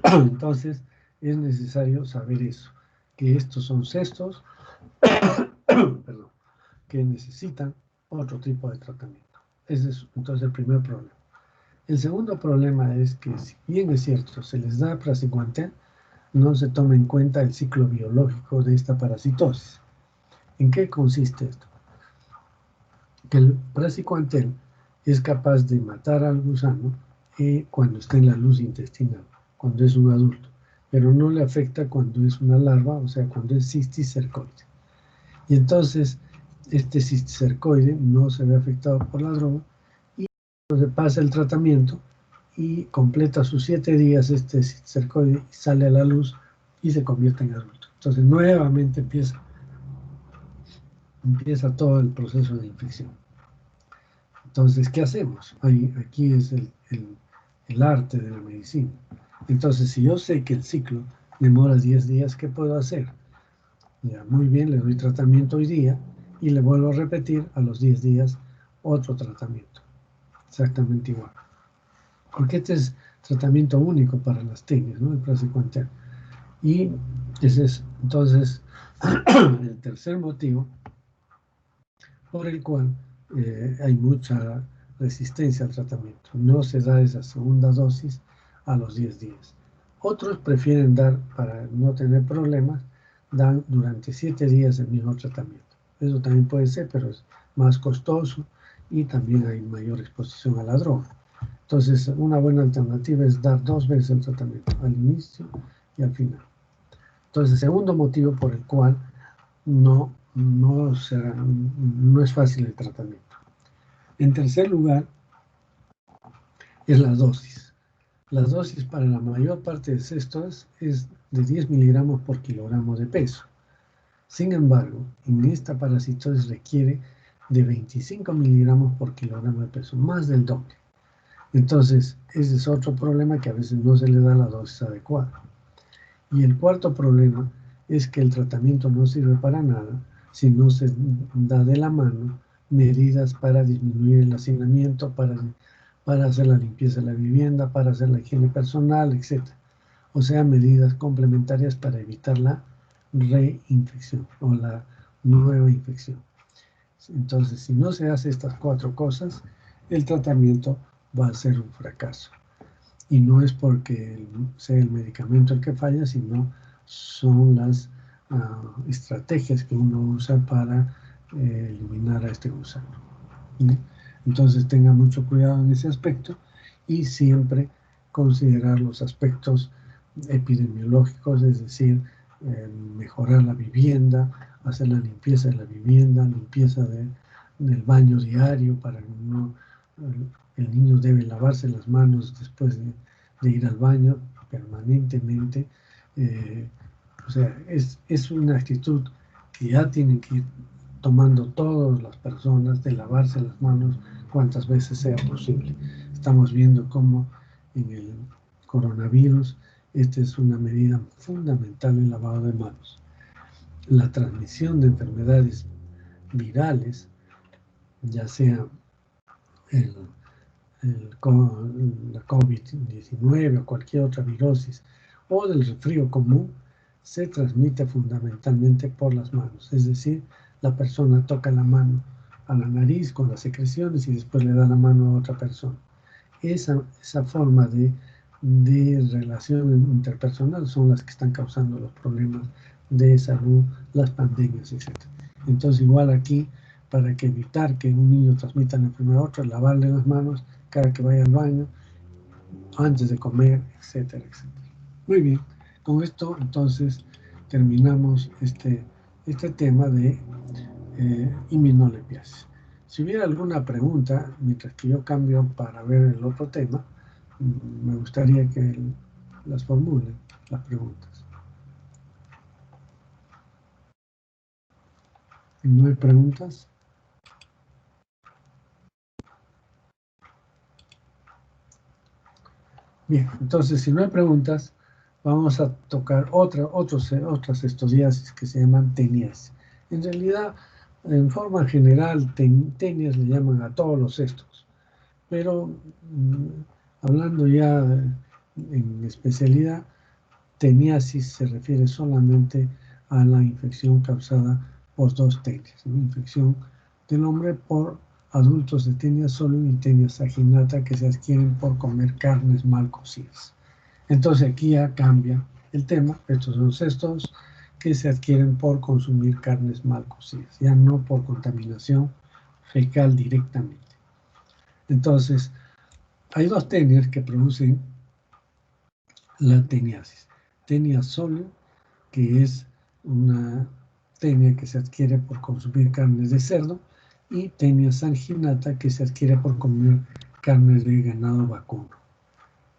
Entonces es necesario saber eso, que estos son cestos perdón, que necesitan otro tipo de tratamiento. Ese es entonces el primer problema. El segundo problema es que, si bien es cierto, se les da praziquantel, no se toma en cuenta el ciclo biológico de esta parasitosis. ¿En qué consiste esto? Que el praziquantel es capaz de matar al gusano cuando está en la luz intestinal, cuando es un adulto, pero no le afecta cuando es una larva, o sea, cuando es cisticercoide. Y entonces, este cisticercoide no se ve afectado por la droga y entonces pasa el tratamiento y completa sus 7 días este cisticercoide y sale a la luz y se convierte en adulto. Entonces, nuevamente empieza todo el proceso de infección. Entonces, ¿qué hacemos? Aquí es el arte de la medicina. Entonces, si yo sé que el ciclo demora 10 días, ¿qué puedo hacer? Ya, muy bien, le doy tratamiento hoy día y le vuelvo a repetir a los 10 días otro tratamiento. Exactamente igual. Porque este es tratamiento único para las tenias, ¿no? El praziquantel. Y ese es, entonces, el tercer motivo por el cual hay mucha resistencia al tratamiento. No se da esa segunda dosis a los 10 días. Otros prefieren dar, para no tener problemas, dan durante 7 días el mismo tratamiento. Eso también puede ser, pero es más costoso y también hay mayor exposición a la droga. Entonces, una buena alternativa es dar 2 veces el tratamiento, al inicio y al final. Entonces, el segundo motivo por el cual no es fácil el tratamiento. En tercer lugar, es la dosis. La dosis para la mayor parte de cestos es de 10 miligramos por kilogramo de peso. Sin embargo, en esta parasitosis requiere de 25 miligramos por kilogramo de peso, más del doble. Entonces, ese es otro problema, que a veces no se le da la dosis adecuada. Y el cuarto problema es que el tratamiento no sirve para nada si no se da de la mano medidas para disminuir el hacinamiento, para hacer la limpieza de la vivienda, para hacer la higiene personal, etc. o sea, medidas complementarias para evitar la reinfección o la nueva infección. Entonces, si no se hace estas 4 cosas, el tratamiento va a ser un fracaso. Y no es porque sea el medicamento el que falla, sino son las estrategias que uno usa para eliminar a este gusano. ¿Sí? Entonces tenga mucho cuidado en ese aspecto y siempre considerar los aspectos epidemiológicos, es decir, mejorar la vivienda, hacer la limpieza de la vivienda, limpieza del baño diario para que el niño debe lavarse las manos después de ir al baño permanentemente. O sea, es una actitud que ya tienen que ir tomando todas las personas, de lavarse las manos cuantas veces sea posible. Estamos viendo cómo en el coronavirus esta es una medida fundamental en lavado de manos. La transmisión de enfermedades virales, ya sea la COVID-19 o cualquier otra virosis o del resfrío común, se transmite fundamentalmente por las manos. Es decir, la persona toca la mano a la nariz con las secreciones y después le da la mano a otra persona. Esa forma de relación interpersonal son las que están causando los problemas de salud, las pandemias, etc. Entonces, igual aquí, para que evitar que un niño transmita la enfermedad a otro, lavarle las manos cada que vaya al baño, antes de comer, etcétera, etcétera. Muy bien, con esto entonces terminamos este tema de inmunolepiasis. Si hubiera alguna pregunta, mientras que yo cambio para ver el otro tema, me gustaría que las formulen, las preguntas. ¿No hay preguntas? Bien, entonces si no hay preguntas, vamos a tocar otras estodiasis que se llaman teniasis. En realidad, en forma general, tenias le llaman a todos los cestos, pero hablando ya en especialidad, teniasis se refiere solamente a la infección causada por 2 tenias, una infección del hombre por adultos de tenia solium y tenia saginata que se adquieren por comer carnes mal cocidas. Entonces aquí ya cambia el tema, estos son cestos que se adquieren por consumir carnes mal cocidas, ya no por contaminación fecal directamente. Entonces, hay 2 tenias que producen la teniasis. Tenia solium, que es una tenia que se adquiere por consumir carnes de cerdo, y tenia sanguinata, que se adquiere por comer carnes de ganado vacuno.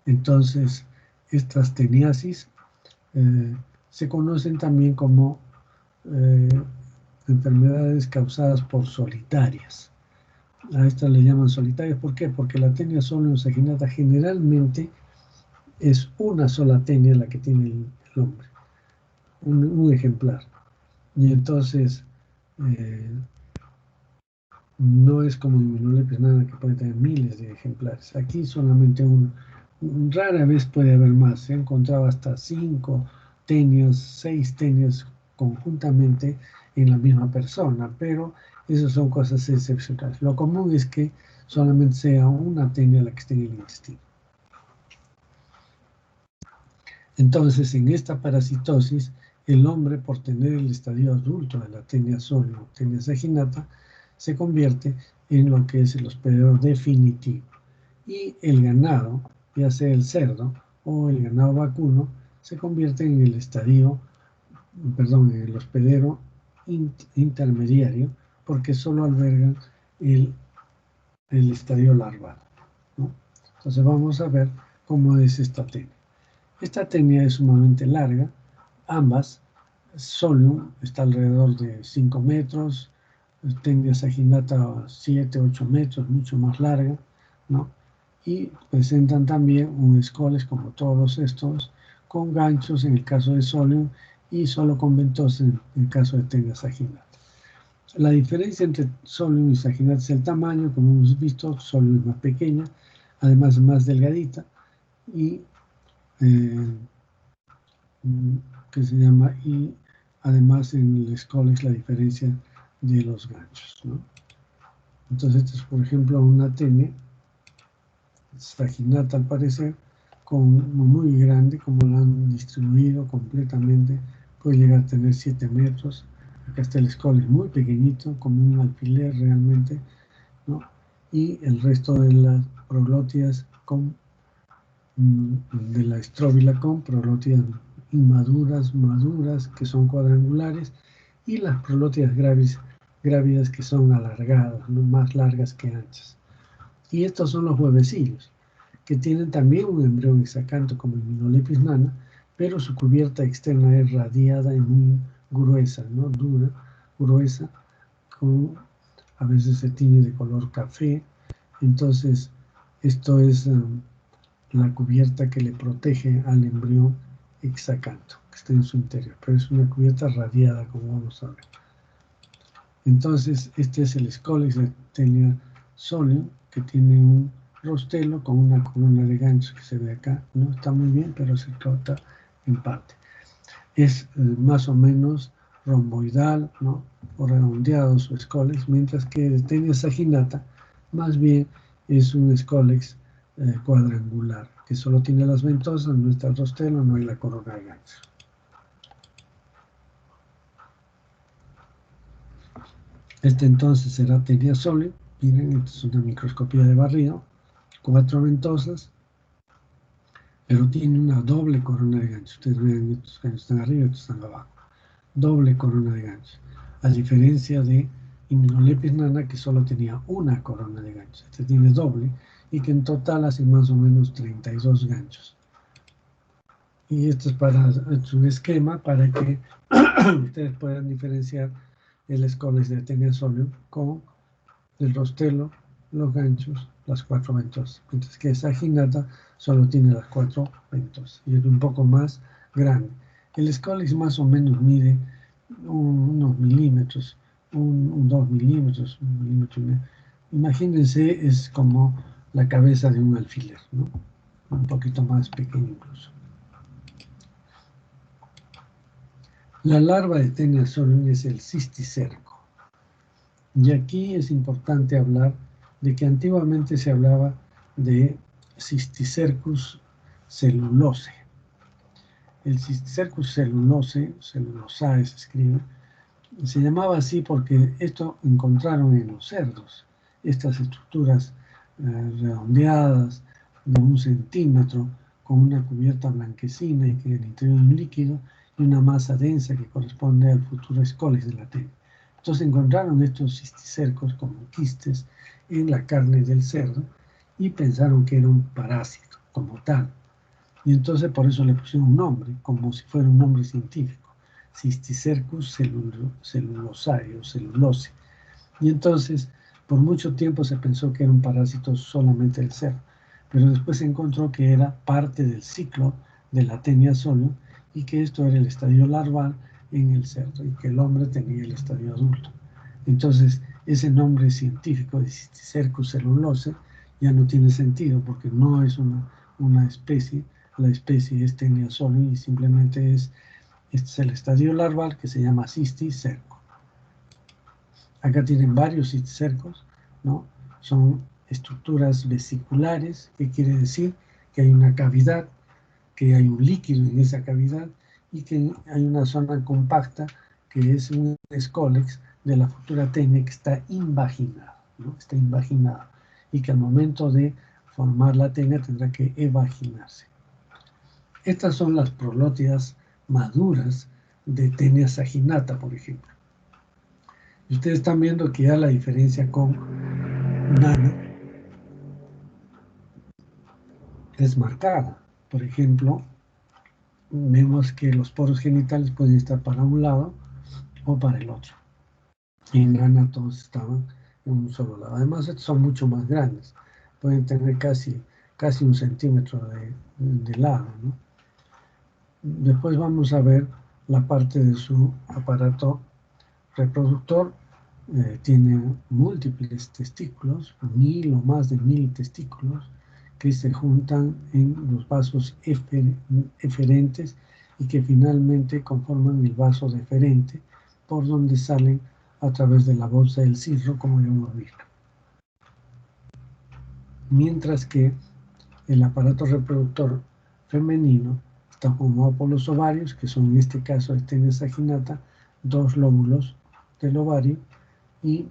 Entonces, estas teniasis se conocen también como enfermedades causadas por solitarias. A estas le llaman solitarias, ¿por qué? Porque la tenia solium saginata generalmente es una sola tenia la que tiene el hombre, un ejemplar. Y entonces no es como Immunolepis nana, que puede tener miles de ejemplares. Aquí solamente uno. Rara vez puede haber más. Se han encontrado hasta 5 tenias, 6 tenias conjuntamente en la misma persona, pero esas son cosas excepcionales. Lo común es que solamente sea una tenia la que esté en el intestino. Entonces, en esta parasitosis, el hombre, por tener el estadio adulto de la tenia solium o tenia saginata, se convierte en lo que es el hospedero definitivo. Y el ganado, ya sea el cerdo o el ganado vacuno, se convierte en el en el hospedero intermediario, porque solo albergan el estadio larval, ¿no? Entonces vamos a ver cómo es esta tenia. Esta tenia es sumamente larga, ambas. Solium está alrededor de 5 metros, tenia saginata 7, 8 metros, mucho más larga, ¿no? Y presentan también un escoles como todos estos, con ganchos en el caso de Solium y solo con ventosas en el caso de tenia saginata. La diferencia entre Solium y saginata es el tamaño, como hemos visto. Solium es más pequeña, además más delgadita, y que se llama, y además en el Scolex la diferencia de los ganchos, ¿no? Entonces, este es, por ejemplo, una tenia saginata, al parecer, muy grande, como la han distribuido completamente, puede llegar a tener 7 metros. Acá está el Scolex muy pequeñito, como un alfiler realmente, ¿no? Y el resto de las prolótidas de la estróbila con prolótidas inmaduras, maduras, que son cuadrangulares, y las prolótidas grávidas que son alargadas, ¿no? Más largas que anchas. Y estos son los huevecillos, que tienen también un embrión hexacanto como el Minolepis nana, pero su cubierta externa es radiada y muy gruesa, ¿no? Dura, gruesa, a veces se tiñe de color café. Entonces, esto es la cubierta que le protege al embrión hexacanto, que está en su interior, pero es una cubierta radiada, como vamos a ver. Entonces, este es el Scolex de Taenia solium, que tiene un rostelo con una columna de ganchos que se ve acá. No está muy bien, pero se corta en parte. Es más o menos romboidal, ¿no? O redondeado su Scolex, mientras que el Taenia saginata más bien es un Scolex cuadrangular, que solo tiene las ventosas, no está el rostelo, no hay la corona de ganchos. Este entonces será Taenia solium. Miren, esta es una microscopía de barrido, 4 ventosas, pero tiene una doble corona de ganchos. Ustedes ven, estos ganchos están arriba y estos están abajo. Doble corona de ganchos. A diferencia de Hymeneolepis nana, que solo tenía una corona de ganchos. Este tiene doble y que en total hace más o menos 32 ganchos. Y esto es un esquema para que ustedes puedan diferenciar el Scolex de Taenia solium con el rostelo, los ganchos, las 4 ventosas, mientras que saginata solo tiene las 4 ventosas y es un poco más grande. El Scolex más o menos mide unos milímetros, 2 milímetros, 1,5 milímetros. Imagínense, es como la cabeza de un alfiler, ¿no? Un poquito más pequeño incluso. La larva de Taenia solium es el cisticerco. Y aquí es importante hablar de que antiguamente se hablaba de Cysticercus cellulose. El Cysticercus cellulosae se escribe, se llamaba así porque esto encontraron en los cerdos, estas estructuras redondeadas de 1 centímetro con una cubierta blanquecina y que en el interior es un líquido y una masa densa que corresponde al futuro Scolex de la Taenia. Entonces encontraron estos cisticercos como quistes en la carne del cerdo y pensaron que era un parásito como tal. Y entonces por eso le pusieron un nombre, como si fuera un nombre científico, Cysticercus cellulosae o celulose. Y entonces por mucho tiempo se pensó que era un parásito solamente del cerdo, pero después se encontró que era parte del ciclo de la Taenia solium y que esto era el estadio larval en el cerdo y que el hombre tenía el estadio adulto. Entonces ese nombre científico de Cysticercus cellulose ya no tiene sentido porque no es una especie, la especie es Taenia solium y simplemente este es el estadio larval que se llama cisticerco. Acá tienen varios cisticercos, ¿no? Son estructuras vesiculares, que quiere decir que hay una cavidad, que hay un líquido en esa cavidad y que hay una zona compacta que es un Scolex de la futura Taenia que está invaginada, ¿no? Está invaginada y que al momento de formar la Taenia tendrá que evaginarse. Estas son las prolótidas maduras de Taenia saginata, por ejemplo. Y ustedes están viendo que ya la diferencia con nana es marcada. Por ejemplo, vemos que los poros genitales pueden estar para un lado o para el otro. En nana todos estaban en un solo lado. Además, estos son mucho más grandes. Pueden tener casi 1 centímetro de lado, ¿no? Después vamos a ver la parte de su aparato reproductor. Tiene múltiples testículos, 1000 o más de 1000 testículos que se juntan en los vasos eferentes y que finalmente conforman el vaso deferente por donde salen a través de la bolsa del cirro, como ya hemos visto. Mientras que el aparato reproductor femenino está formado por los ovarios, que son en este caso de Taenia saginata, 2 lóbulos del ovario, y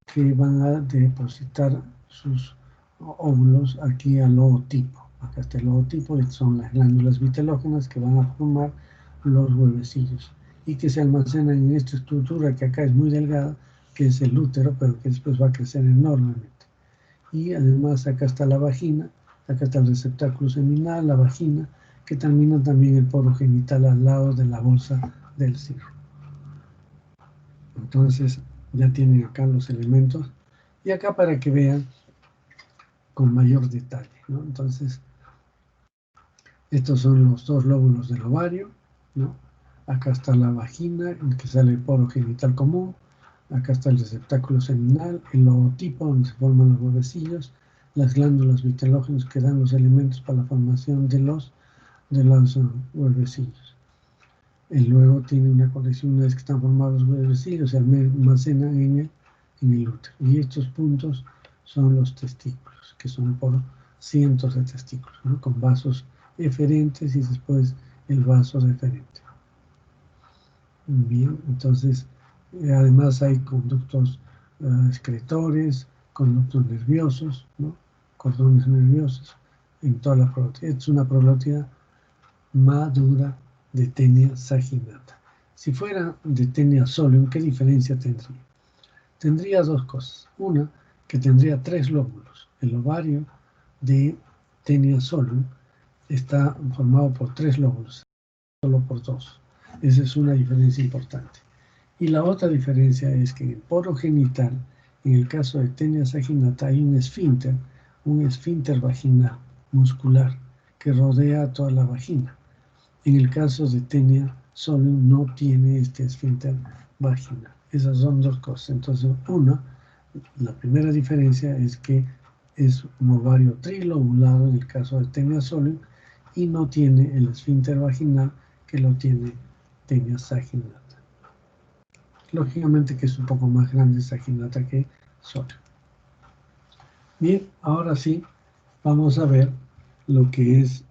que van a depositar sus óvulos aquí al ootipo. Acá está el ootipo, y son las glándulas vitelógenas que van a formar los huevecillos y que se almacenan en esta estructura que acá es muy delgada, que es el útero, pero que después va a crecer enormemente. Y además acá está la vagina, acá está el receptáculo seminal, la vagina, que termina también el poro genital al lado de la bolsa del cirro. Entonces ya tienen acá los elementos, y acá para que vean con mayor detalle, ¿no? Entonces, estos son los 2 lóbulos del ovario, ¿no? Acá está la vagina, en que sale el poro genital común. Acá está el receptáculo seminal, el ootipo, donde se forman los huevecillos, las glándulas vitelógenas que dan los elementos para la formación de los huevecillos. Y luego tiene una colección, una vez que están formados los huevecillos, se almacenan en el útero. Y estos puntos son los testículos, que son por cientos de testículos, ¿no? Con vasos eferentes y después el vaso deferente. Bien, entonces, además hay conductos excretores, conductos nerviosos, ¿no? Cordones nerviosos en toda la prolótida. Es una prolótida madura de Taenia saginata. Si fuera de Taenia solium, ¿qué diferencia tendría? Tendría 2 cosas. Una, que tendría 3 lóbulos. El ovario de Taenia solium está formado por 3 lóbulos, solo por 2. Esa es una diferencia importante. Y la otra diferencia es que en el poro genital, en el caso de Taenia saginata, hay un esfínter vaginal muscular que rodea toda la vagina. En el caso de Taenia solium no tiene este esfínter vaginal. Esas son 2 cosas. Entonces, la primera diferencia es que es un ovario trilobulado en el caso de Taenia solium y no tiene el esfínter vaginal que lo tiene Taenia saginata. Lógicamente que es un poco más grande saginata que solium. Bien, ahora sí, vamos a ver lo que es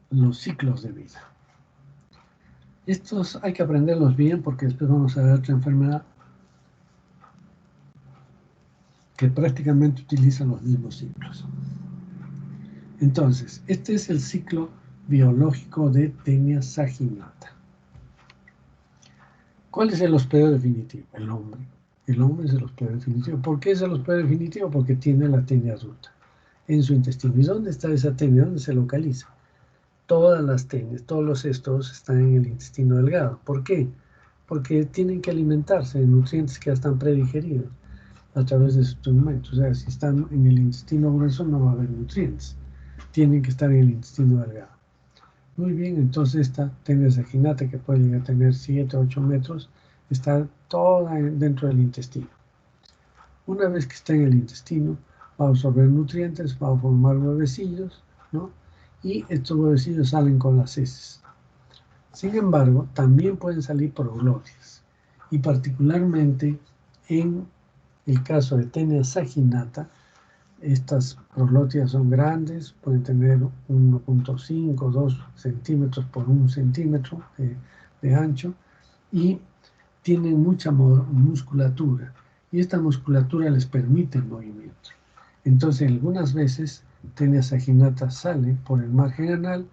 los ciclos de vida. Estos hay que aprenderlos bien porque después vamos a ver otra enfermedad que prácticamente utiliza los mismos ciclos. Entonces, este es el ciclo biológico de Taenia saginata. ¿Cuál es el hospedero definitivo? El hombre. El hombre es el hospedero definitivo. ¿Por qué es el hospedero definitivo? Porque tiene la Taenia adulta en su intestino. ¿Y dónde está esa Taenia? ¿Dónde se localiza? Todas las tenias, todos los estos están en el intestino delgado. ¿Por qué? Porque tienen que alimentarse de nutrientes que ya están predigeridos a través de sus alimentos. O sea, si están en el intestino grueso no va a haber nutrientes. Tienen que estar en el intestino delgado. Muy bien, entonces esta Taenia saginata, que puede llegar a tener 7 o 8 metros, está toda dentro del intestino. Una vez que está en el intestino, va a absorber nutrientes, va a formar huevecillos, ¿no? Y estos huevecillos salen con las heces. Sin embargo, también pueden salir proglotias, y particularmente en el caso de Taenia saginata, estas proglotias son grandes, pueden tener 1.5, 2 centímetros por 1 centímetro de ancho, y tienen mucha musculatura, y esta musculatura les permite el movimiento. Entonces, algunas veces Taenia saginata sale por el margen anal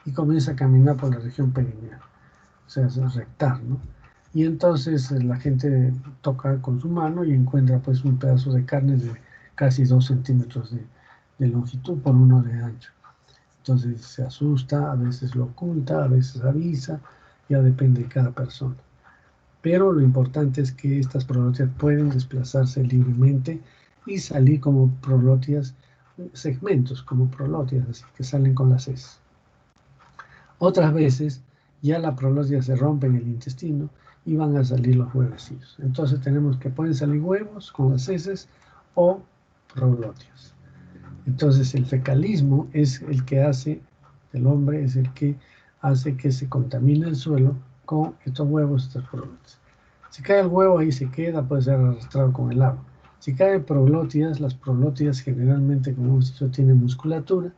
y comienza a caminar por la región perineal, o sea, es rectar, ¿no? Y entonces la gente toca con su mano y encuentra pues un pedazo de carne de casi 2 centímetros de longitud por 1 de ancho. Entonces se asusta, a veces lo oculta, a veces avisa, ya depende de cada persona. Pero lo importante es que estas proglotias pueden desplazarse libremente y salir como proglotias, segmentos como proglotias, así que salen con las heces. Otras veces ya la proglotia se rompe en el intestino y van a salir los huevecillos. Entonces tenemos que pueden salir huevos con las heces o proglotias. Entonces el fecalismo es el que hace, el hombre es el que hace que se contamine el suelo con estos huevos, estas prolótidas. Si cae el huevo, ahí se queda, puede ser arrastrado con el agua. Si caen prolótidas, las prolótidas generalmente, como hemos dicho, tienen musculatura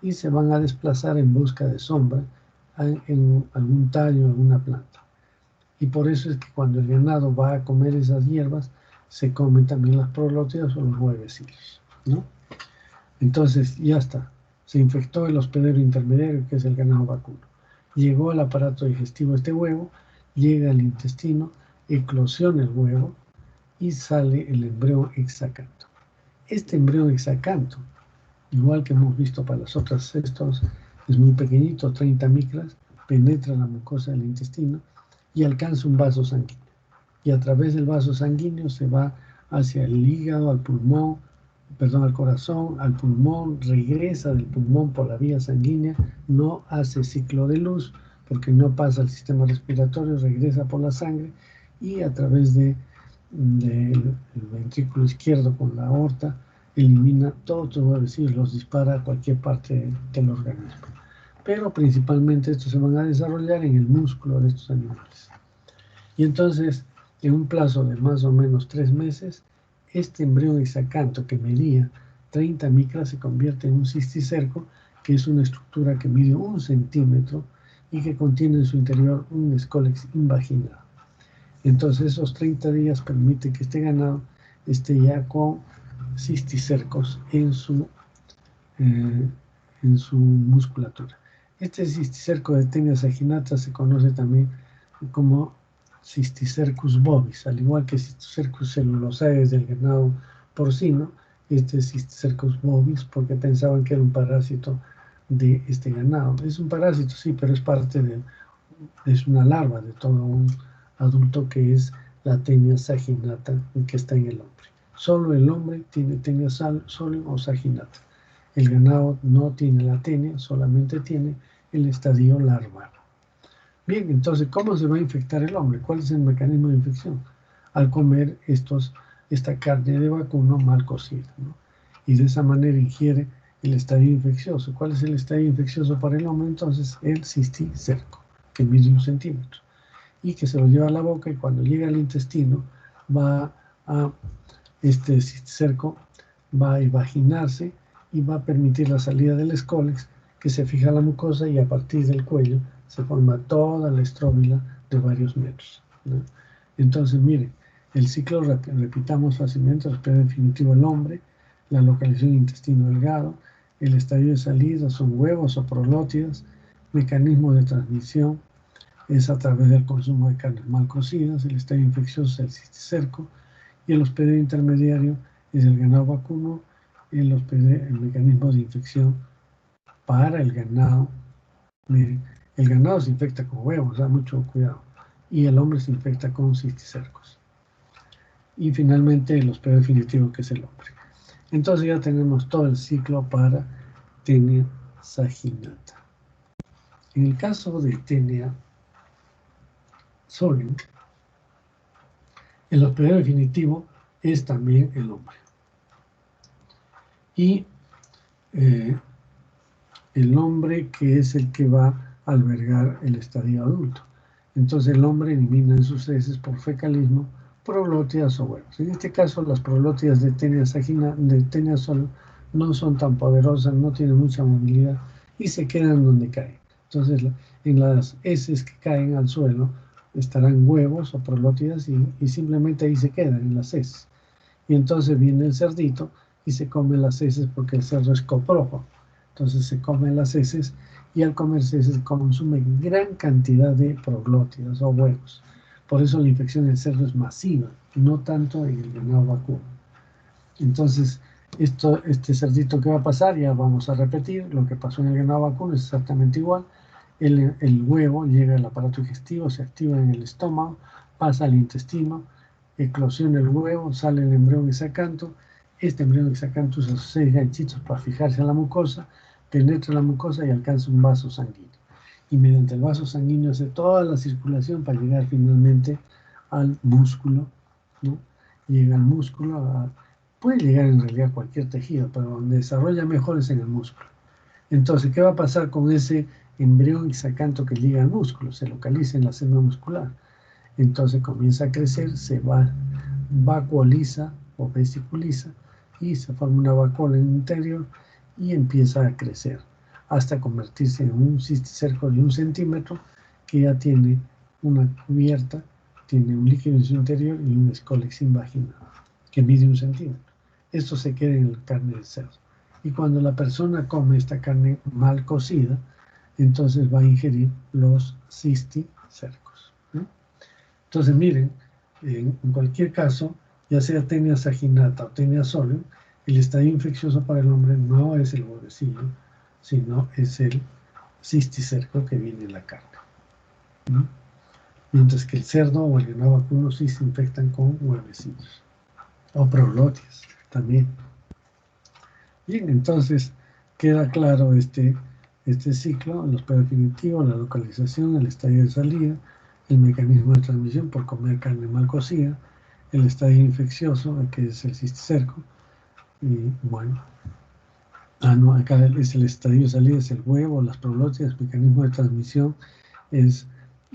y se van a desplazar en busca de sombra en algún tallo, alguna planta. Y por eso es que cuando el ganado va a comer esas hierbas, se comen también las prolótidas o los huevecillos, ¿no? Entonces, ya está. Se infectó el hospedero intermediario, que es el ganado vacuno. Llegó al aparato digestivo este huevo, llega al intestino, eclosiona el huevo y sale el embrión hexacanto. Este embrión hexacanto, igual que hemos visto para las otras cestos, es muy pequeñito, 30 micras, penetra la mucosa del intestino y alcanza un vaso sanguíneo. Y a través del vaso sanguíneo se va hacia el hígado, al pulmón, perdón, al corazón, al pulmón, regresa del pulmón por la vía sanguínea, no hace ciclo de luz porque no pasa al sistema respiratorio, regresa por la sangre y a través del ventrículo izquierdo con la aorta elimina todos los huevecillos, los dispara a cualquier parte del organismo. Pero principalmente estos se van a desarrollar en el músculo de estos animales. Y entonces, en un plazo de más o menos 3 meses, este embrión hexacanto que medía 30 micras se convierte en un cisticerco, que es una estructura que mide 1 centímetro y que contiene en su interior un escólex invaginado. Entonces, esos 30 días permite que este ganado esté ya con cisticercos en su musculatura. Este cisticerco de Taenia saginata se conoce también como Cysticercus bovis, al igual que Cysticercus celulosae del ganado porcino, este es Cysticercus bovis porque pensaban que era un parásito de este ganado. Es un parásito, sí, pero es parte de, es una larva de todo un adulto que es la Taenia saginata que está en el hombre. Solo el hombre tiene Taenia solium o saginata. El ganado no tiene la Taenia, solamente tiene el estadio larval. Bien, entonces, ¿cómo se va a infectar el hombre? ¿Cuál es el mecanismo de infección? Al comer esta carne de vacuno mal cocida, ¿no? Y de esa manera ingiere el estadio infeccioso. ¿Cuál es el estadio infeccioso para el hombre? Entonces, el cisticerco, que mide 1 centímetro y que se lo lleva a la boca y cuando llega al intestino este cisticerco va a evaginarse y va a permitir la salida del escólex que se fija a la mucosa y a partir del cuello se forma toda la estróbila de varios metros, ¿no? Entonces, miren, el ciclo repitamos fácilmente: el hospedero definitivo el hombre, la localización intestino delgado, el estadio de salida son huevos o prolótidas, mecanismo de transmisión es a través del consumo de carnes mal cocidas, el estadio infeccioso es el cisticerco y el hospedero intermediario es el ganado vacuno, el mecanismo de infección para el ganado. Miren, el ganado se infecta con huevos, mucho cuidado, y el hombre se infecta con cisticercos. Y finalmente el hospedero definitivo, que es el hombre. Entonces ya tenemos todo el ciclo para Taenia saginata. En el caso de Taenia solium, el hospedero definitivo es también el hombre. Y el hombre que es el que va a albergar el estadio adulto. Entonces el hombre elimina en sus heces por fecalismo prolótidas o huevos. En este caso las prolótidas de Taenia solium no son tan poderosas, no tienen mucha movilidad y se quedan donde caen. Entonces en las heces que caen al suelo estarán huevos o prolótidas y simplemente ahí se quedan en las heces. Y entonces viene el cerdito y se come las heces porque el cerdo es coprófago. Entonces se comen las heces y al comerse heces consume gran cantidad de proglótidas o huevos. Por eso la infección del cerdo es masiva, no tanto en el ganado vacuno. Entonces, este cerdito que va a pasar, ya vamos a repetir, lo que pasó en el ganado vacuno es exactamente igual. El huevo llega al aparato digestivo, se activa en el estómago, pasa al intestino, eclosiona el huevo, sale el embrión hexacanto. Este embrión hexacanto usa sus 6 ganchitos para fijarse a la mucosa, penetra la mucosa y alcanza un vaso sanguíneo. Y mediante el vaso sanguíneo hace toda la circulación para llegar finalmente al músculo, ¿no? Llega al músculo, puede llegar en realidad a cualquier tejido, pero donde desarrolla mejor es en el músculo. Entonces, ¿qué va a pasar con ese embrión hexacanto que liga al músculo, se localiza en la célula muscular. Entonces comienza a crecer, se vacuoliza o vesiculiza y se forma una vacuola en el interior y empieza a crecer hasta convertirse en un cisticerco de 1 centímetro que ya tiene una cubierta, tiene un líquido en su interior y un escolexín vaginal que mide 1 centímetro. Esto se queda en la carne del cerdo. Y cuando la persona come esta carne mal cocida, entonces va a ingerir los cisticercos, ¿no? Entonces, miren, en cualquier caso, ya sea Taenia saginata o Taenia solium, el estadio infeccioso para el hombre no es el huevecillo, sino es el cisticerco que viene en la carne, ¿no? Mientras que el cerdo o el ganado vacuno sí se infectan con huevecillos o proglotias también. Bien, entonces queda claro este ciclo, el hospedero definitivo, la localización, el estadio de salida, el mecanismo de transmisión por comer carne mal cocida, el estadio infeccioso, que es el cisticerco, y bueno, no, acá es el estadio de salida, es el huevo, las proglotias, el mecanismo de transmisión es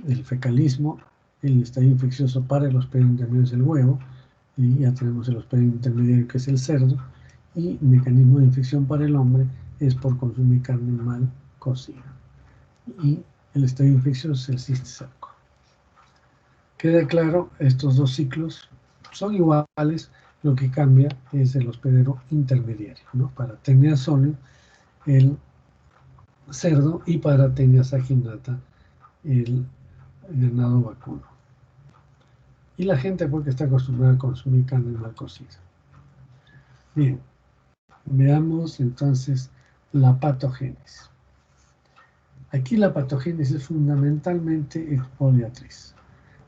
el fecalismo, el estadio infeccioso para el hospedero intermedio es el huevo, y ya tenemos el hospedero intermediario que es el cerdo, y el mecanismo de infección para el hombre es por consumir carne mal cocida. Y el estadio infeccioso es el cisticerco. Queda claro, estos dos ciclos son iguales, lo que cambia es el hospedero intermediario, ¿no? Para Taenia solium, el cerdo, y para Taenia saginata, el ganado vacuno. Y la gente porque está acostumbrada a consumir carne mal cocida. Bien, veamos entonces la patogénesis. Aquí la patogénesis es fundamentalmente exfoliatriz.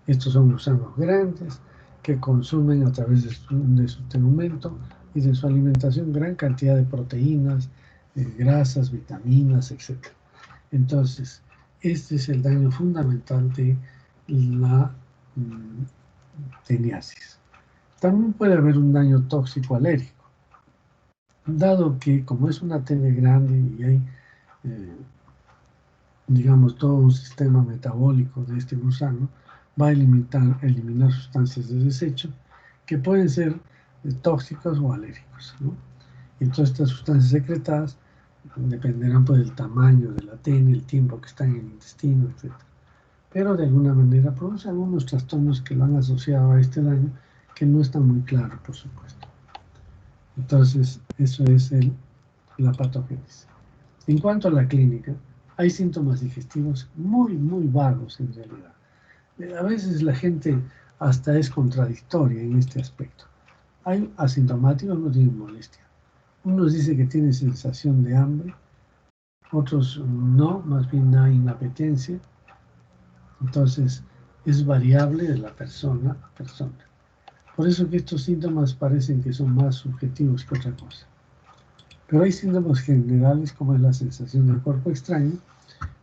Estos son gusanos grandes que consumen a través de su tegumento y de su alimentación gran cantidad de proteínas, grasas, vitaminas, etc. Entonces, este es el daño fundamental de la teniasis. También puede haber un daño tóxico alérgico, dado que como es una tenia grande y hay digamos, todo un sistema metabólico de este gusano, va a eliminar sustancias de desecho que pueden ser tóxicos o alérgicos, ¿no? Y todas estas sustancias secretadas dependerán pues, del tamaño de la tenia, el tiempo que está en el intestino, etc. Pero de alguna manera produce algunos trastornos que lo han asociado a este daño que no están muy claros, por supuesto. Entonces, eso es la patogénesis. En cuanto a la clínica, hay síntomas digestivos muy, muy vagos en realidad. A veces la gente hasta es contradictoria en este aspecto. Hay asintomáticos, no tienen molestia. Unos dicen que tienen sensación de hambre, otros no, más bien hay inapetencia. Entonces, es variable de la persona a persona. Por eso que estos síntomas parecen que son más subjetivos que otra cosa. Pero hay síntomas generales como es la sensación del cuerpo extraño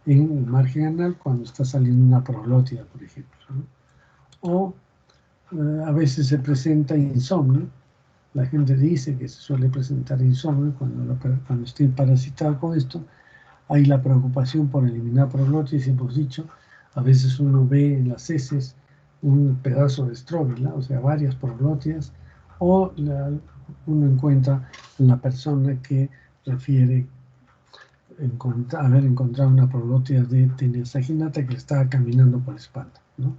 en el margen anal cuando está saliendo una proglótida, por ejemplo, ¿no? O a veces se presenta insomnio. La gente dice que se suele presentar insomnio cuando estoy parasitado con esto. Hay la preocupación por eliminar proglótidas, hemos dicho. A veces uno ve en las heces un pedazo de estróbila, o sea, varias proglótidas, o uno encuentra la persona que refiere haber encontrado una proglótida de Taenia saginata que le estaba caminando por la espalda, ¿no?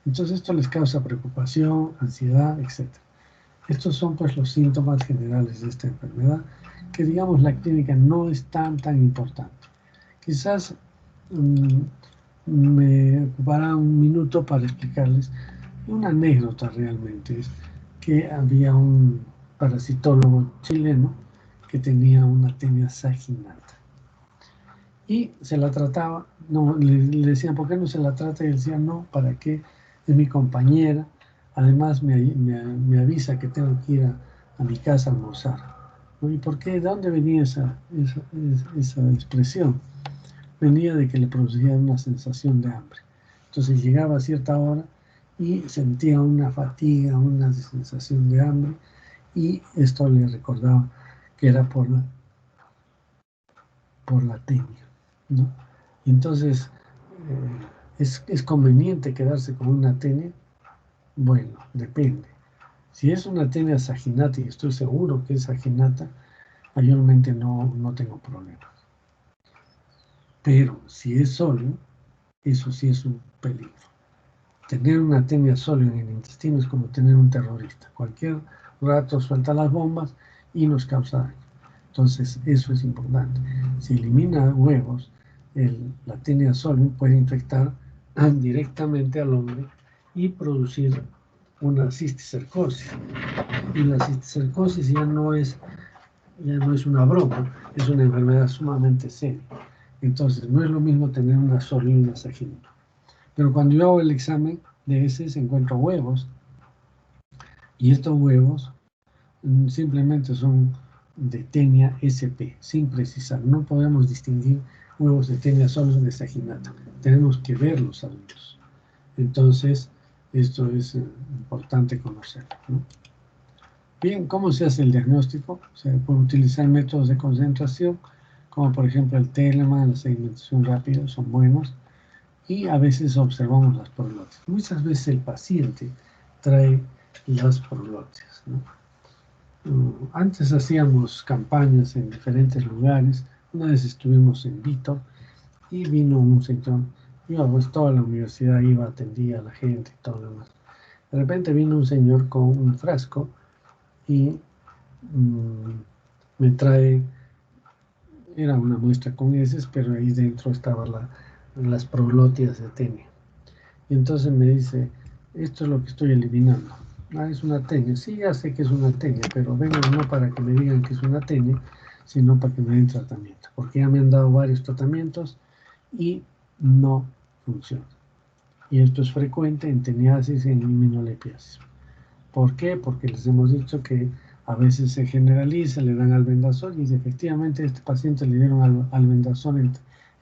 Entonces esto les causa preocupación, ansiedad, etc. Estos son pues los síntomas generales de esta enfermedad, que digamos la clínica no es tan importante. Quizás me ocupará un minuto para explicarles una anécdota realmente, es que había un parasitólogo chileno que tenía una Taenia saginata. Y se la trataba, no, le decían, ¿por qué no se la trata? Y él decía, no, ¿para qué? Es mi compañera, además me avisa que tengo que ir a mi casa a almorzar. ¿No? ¿Y por qué? ¿De dónde venía esa expresión? Venía de que le producía una sensación de hambre. Entonces llegaba a cierta hora y sentía una fatiga, una sensación de hambre, y esto le recordaba que era por la tenia, ¿no? Y entonces, ¿es conveniente quedarse con una tenia? Bueno, depende. Si es una tenia saginata, y estoy seguro que es saginata, mayormente no tengo problemas. Pero si es sólido, eso sí es un peligro. Tener una tenia sólida en el intestino es como tener un terrorista. Cualquier rato suelta las bombas y nos causa daño. Entonces, eso es importante. Si elimina huevos, la tenia sólida puede infectar directamente al hombre y producir una cisticercosis. Y la cisticercosis ya no es una broma, es una enfermedad sumamente seria. Entonces, no es lo mismo tener una sólida y una saginata. Pero cuando yo hago el examen de heces encuentro huevos, y estos huevos simplemente son de tenia SP, sin precisar. No podemos distinguir huevos de tenia solos de saginata. Tenemos que ver los adultos. Entonces, esto es importante conocerlo, ¿no? Bien, ¿cómo se hace el diagnóstico? Se puede utilizar métodos de concentración, como por ejemplo el Telemann, la segmentación rápida, son buenos. Y a veces observamos las proglotias. Muchas veces el paciente trae las proglotias, ¿no? Antes hacíamos campañas en diferentes lugares. Una vez estuvimos en Vito y vino un señor, pues toda la universidad iba, atendía a la gente y todo lo demás. De repente vino un señor con un frasco y me trae, era una muestra con heces, pero ahí dentro estaban las proglotias de tenia. Y entonces me dice, esto es lo que estoy eliminando. Ah, es una tenia. Sí, ya sé que es una tenia, pero vengo no para que me digan que es una tenia, sino para que me den tratamiento. Porque ya me han dado varios tratamientos y no funciona. Y esto es frecuente en teniasis y en immunolepiasis. ¿Por qué? Porque les hemos dicho que a veces se generaliza, le dan albendazol y efectivamente a este paciente le dieron albendazol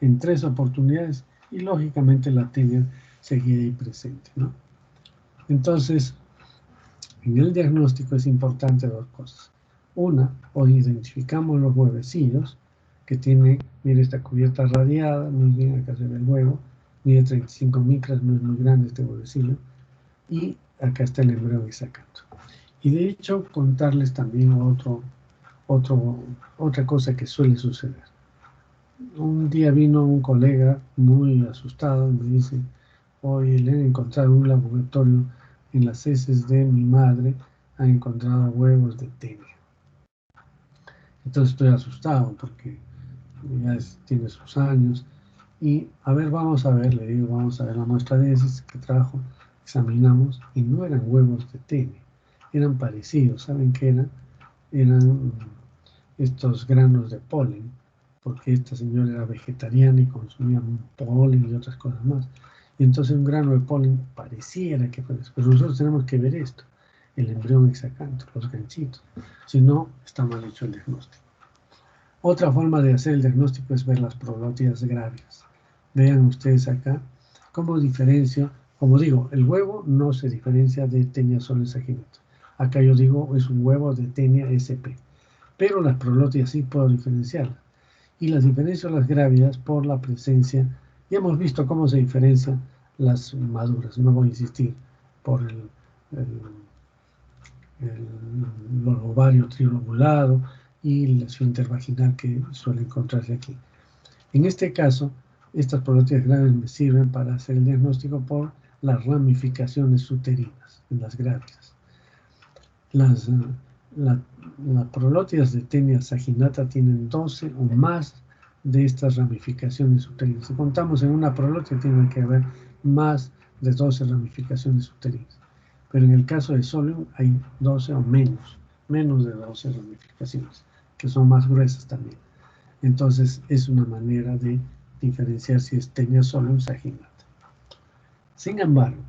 en 3 oportunidades y lógicamente la tenia seguía ahí presente, ¿no? Entonces, en el diagnóstico es importante 2 cosas. Una, hoy identificamos los huevecillos que tiene, mire esta cubierta radiada, muy bien, acá se ve el huevo, mide 35 micras, no es muy grande este huevecillo, y acá está el embrión exacto. Y de hecho, contarles también otra cosa que suele suceder. Un día vino un colega muy asustado y me dice, oye, le he encontrado en un laboratorio en las heces de mi madre, han encontrado huevos de tenia. Entonces estoy asustado porque ya tiene sus años. Y a ver, vamos a ver, le digo, vamos a ver la muestra de heces que trajo, examinamos y no eran huevos de tenia, eran parecidos. ¿Saben qué eran? Eran estos granos de polen, porque esta señora era vegetariana y consumía polen y otras cosas más. Y entonces un grano de polen pareciera que fue eso, pero nosotros tenemos que ver esto, el embrión hexacanto, los ganchitos, si no, está mal hecho el diagnóstico. Otra forma de hacer el diagnóstico es ver las proglotias grávidas. Vean ustedes acá cómo diferencio, como digo, el huevo no se diferencia de tenia solis saginata. Acá yo digo es un huevo de tenia SP, pero las proglotias sí puedo diferenciarlas. Y las diferencio las grávidas por la presencia, ya hemos visto cómo se diferencian las maduras, no voy a insistir, por el ovario trilobulado y el esfínter vaginal que suele encontrarse aquí. En este caso, estas proglotias graves me sirven para hacer el diagnóstico por las ramificaciones uterinas en las grávidas. Las proglotias de tenia saginata tienen 12 o más de estas ramificaciones uterinas. Si contamos en una proglotia, tiene que haber más de 12 ramificaciones uterinas. Pero en el caso de Solium hay 12 o menos de 12 ramificaciones, que son más gruesas también. Entonces es una manera de diferenciar si es tenia Solium saginata. Sin embargo,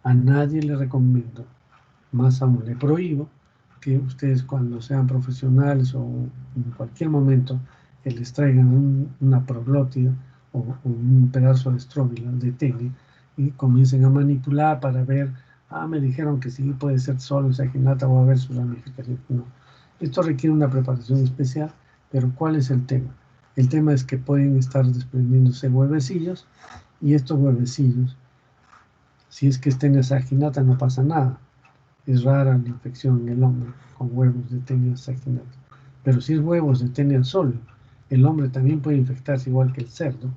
a nadie le recomiendo, más aún le prohíbo, que ustedes cuando sean profesionales o en cualquier momento que les traigan una proglótida o un pedazo de estróbila de tenia y comiencen a manipular para ver, me dijeron que sí puede ser solo saginata o a ver su ramificación. No. Esto requiere una preparación especial, pero ¿cuál es el tema? El tema es que pueden estar desprendiéndose huevecillos, y estos huevecillos, si es que es tenia saginata, no pasa nada. Es rara la infección en el hombre con huevos de tenia saginata. Pero si es huevos de tenia solo, el hombre también puede infectarse igual que el cerdo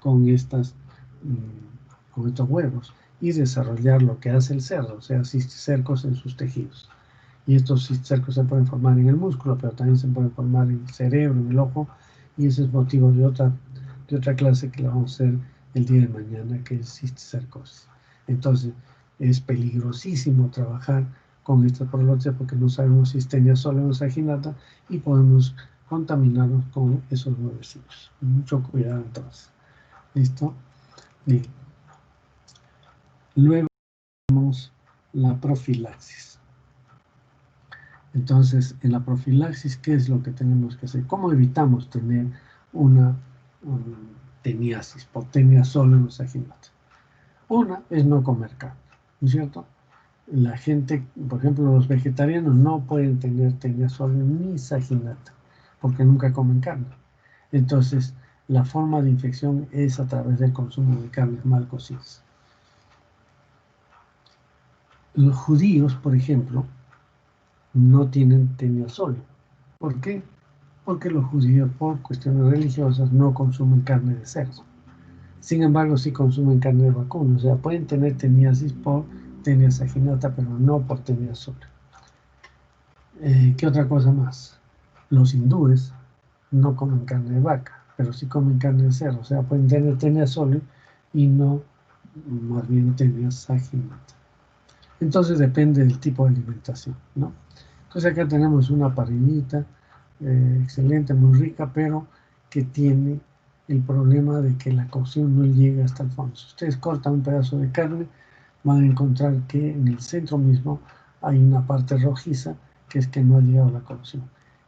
con estos huevos y desarrollar lo que hace el cerdo, o sea, cisticercos en sus tejidos. Y estos cisticercos se pueden formar en el músculo, pero también se pueden formar en el cerebro, en el ojo, y ese es motivo de otra clase que la vamos a hacer el día de mañana, que es cisticercosis. Entonces, es peligrosísimo trabajar con esta prolotia porque no sabemos si es tenia sola o saginata y podemos contaminarnos con esos huevecillos. Mucho cuidado entonces. ¿Listo? Bien. Luego tenemos la profilaxis. Entonces, en la profilaxis, ¿qué es lo que tenemos que hacer? ¿Cómo evitamos tener una teniasis por tenia sola o saginata? Una es no comer carne, ¿no es cierto? La gente, por ejemplo, los vegetarianos no pueden tener tenia sola ni saginata porque nunca comen carne. Entonces, la forma de infección es a través del consumo de carnes mal cocidas. Los judíos, por ejemplo, no tienen tenia sola. ¿Por qué? Porque los judíos, por cuestiones religiosas, no consumen carne de cerdo. Sin embargo, sí consumen carne de vacuno. O sea, pueden tener teniasis por tenia saginata, pero no por tenia sola. ¿Qué otra cosa más? Los hindúes no comen carne de vaca, pero sí comen carne de cerdo. O sea, pueden tener tenia sola y no más bien tenia saginata. Entonces depende del tipo de alimentación, ¿no? Entonces acá tenemos una parrillita excelente, muy rica, pero que tiene el problema de que la cocción no llega hasta el fondo. Si ustedes cortan un pedazo de carne, van a encontrar que en el centro mismo hay una parte rojiza, que es que no ha llegado la cocción.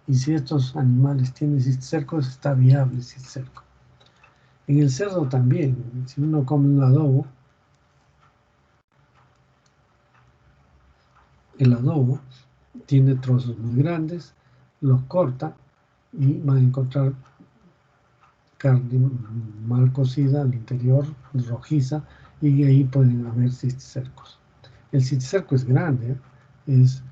Y si estos animales tienen cisticercos, está viable el cisticerco. En el cerdo también, si uno come un adobo, el adobo tiene trozos muy grandes, los corta y van a encontrar carne mal cocida al interior, rojiza, y ahí pueden haber cisticercos. El cisticerco es grande, es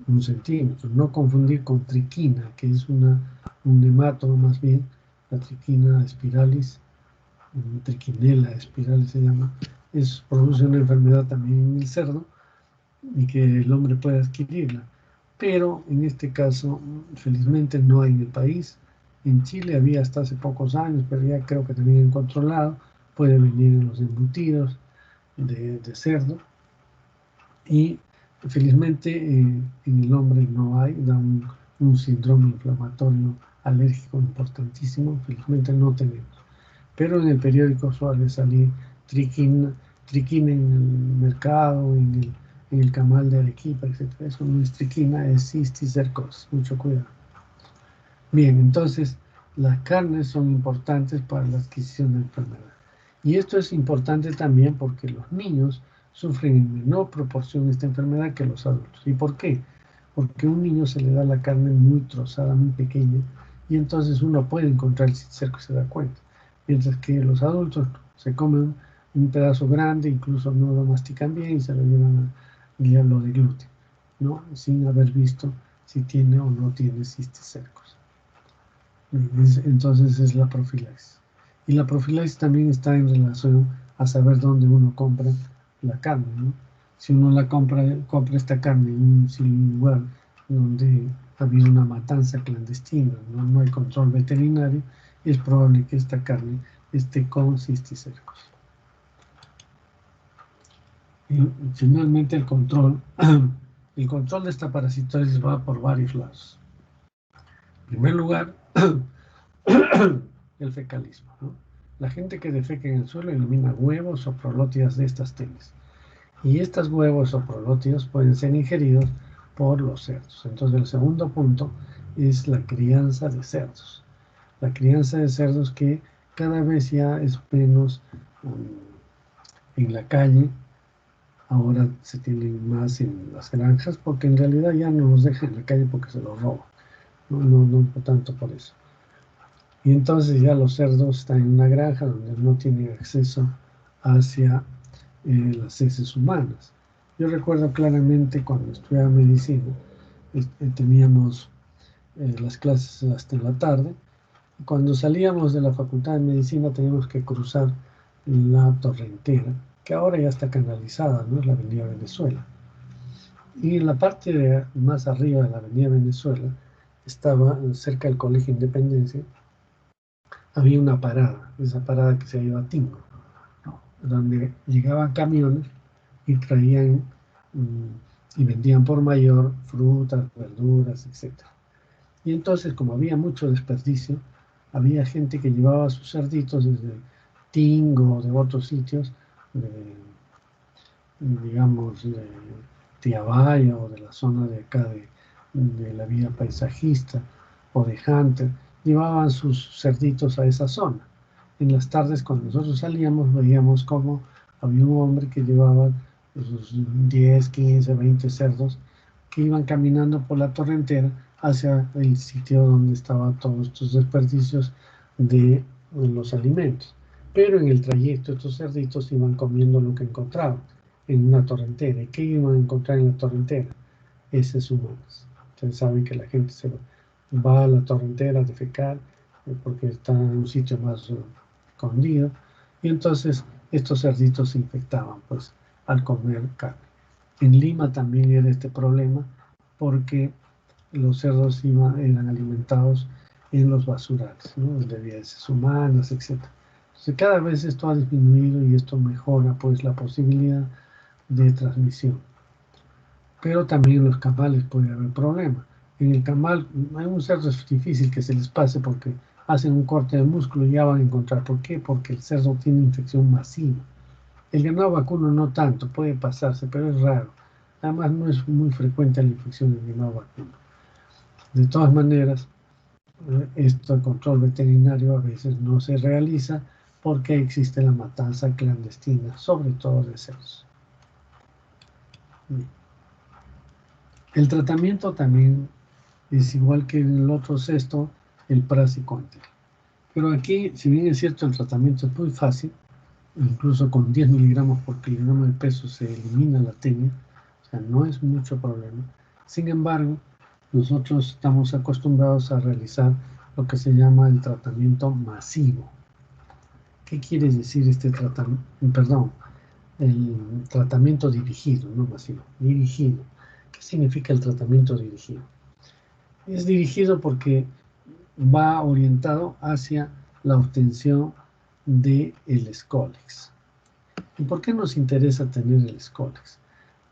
1 centímetro, no confundir con triquina, que es un nemátodo más bien, la triquina spiralis, triquinela spiralis se llama, produce una enfermedad también en el cerdo y que el hombre puede adquirirla. Pero en este caso, felizmente no hay en el país. En Chile había hasta hace pocos años, pero ya creo que también controlado. Puede venir en los embutidos de cerdo. Y felizmente en el hombre no hay, da un síndrome inflamatorio alérgico importantísimo. Felizmente no tenemos. Pero en el periódico suele salir triquina en el mercado, en el camal de Arequipa, etc. Eso no es triquina, es cisticercosis. Mucho cuidado. Bien, entonces las carnes son importantes para la adquisición de enfermedad. Y esto es importante también porque los niños sufren en menor proporción esta enfermedad que los adultos. ¿Y por qué? Porque a un niño se le da la carne muy trozada, muy pequeña, y entonces uno puede encontrar el cisticerco y se da cuenta. Mientras que los adultos se comen un pedazo grande, incluso no lo mastican bien y se lo llevan a lo de glúteo, ¿no? Sin haber visto si tiene o no tiene cisticercos. Entonces es la profilaxis. Y la profilaxis también está en relación a saber dónde uno compra la carne, ¿no? Si uno compra esta carne en un lugar donde ha habido una matanza clandestina, no hay control veterinario, es probable que esta carne esté con cisticercos. Y finalmente el control de esta parasitosis va por varios lados. En primer lugar, el fecalismo, ¿no? La gente que defeca en el suelo elimina huevos o prolótidas de estas tenias. Y estos huevos o prolótidos pueden ser ingeridos por los cerdos. Entonces el segundo punto es la crianza de cerdos. La crianza de cerdos que cada vez ya es menos en la calle, ahora se tienen más en las granjas, porque en realidad ya no los dejan en la calle porque se los roban. No tanto por eso. Y entonces ya los cerdos están en una granja donde no tienen acceso hacia las heces humanas. Yo recuerdo claramente cuando estudiaba medicina, teníamos las clases hasta en la tarde. Cuando salíamos de la facultad de medicina teníamos que cruzar la Torrentera, que ahora ya está canalizada, ¿no? Es la avenida Venezuela. Y en la parte más arriba de la avenida Venezuela, estaba cerca del Colegio Independencia, había una parada, esa parada que se llama Tingo, ¿no? Donde llegaban camiones y traían y vendían por mayor frutas, verduras, etc. Y entonces, como había mucho desperdicio, había gente que llevaba sus cerditos desde Tingo o de otros sitios, digamos, de Tiabaya o de la zona de acá de la vía paisajista o de Hunter, llevaban sus cerditos a esa zona. En las tardes, cuando nosotros salíamos, veíamos cómo había un hombre que llevaba sus 10, 15, 20 cerdos que iban caminando por la torrentera hacia el sitio donde estaban todos estos desperdicios de los alimentos. Pero en el trayecto estos cerditos iban comiendo lo que encontraban en una torrentera. ¿Y qué iban a encontrar en la torrentera? Heces humanas. Ustedes saben que la gente se va a la torrentera a defecar porque está en un sitio más escondido. Y entonces estos cerditos se infectaban pues al comer carne. En Lima también era este problema porque los cerdos eran alimentados en los basurales, ¿no? Donde había heces humanas, etc. Entonces cada vez esto ha disminuido y esto mejora pues la posibilidad de transmisión. Pero también en los camales puede haber problemas. En el camal hay un cerdo es difícil que se les pase porque hacen un corte de músculo y ya van a encontrar. ¿Por qué? Porque el cerdo tiene infección masiva. El ganado vacuno no tanto, puede pasarse, pero es raro. Además no es muy frecuente la infección del ganado vacuno. De todas maneras, este control veterinario a veces no se realiza porque existe la matanza clandestina, sobre todo de cerdos. El tratamiento también es igual que en el otro cesto, el praziquantel. Pero aquí, si bien es cierto, el tratamiento es muy fácil, incluso con 10 miligramos por kilogramo de peso se elimina la tenia, o sea, no es mucho problema. Sin embargo, nosotros estamos acostumbrados a realizar lo que se llama el tratamiento masivo. ¿Qué quiere decir este tratamiento? Perdón, el tratamiento dirigido, no masivo, dirigido. ¿Qué significa el tratamiento dirigido? Es dirigido porque va orientado hacia la obtención del Scolex. ¿Y por qué nos interesa tener el Scolex?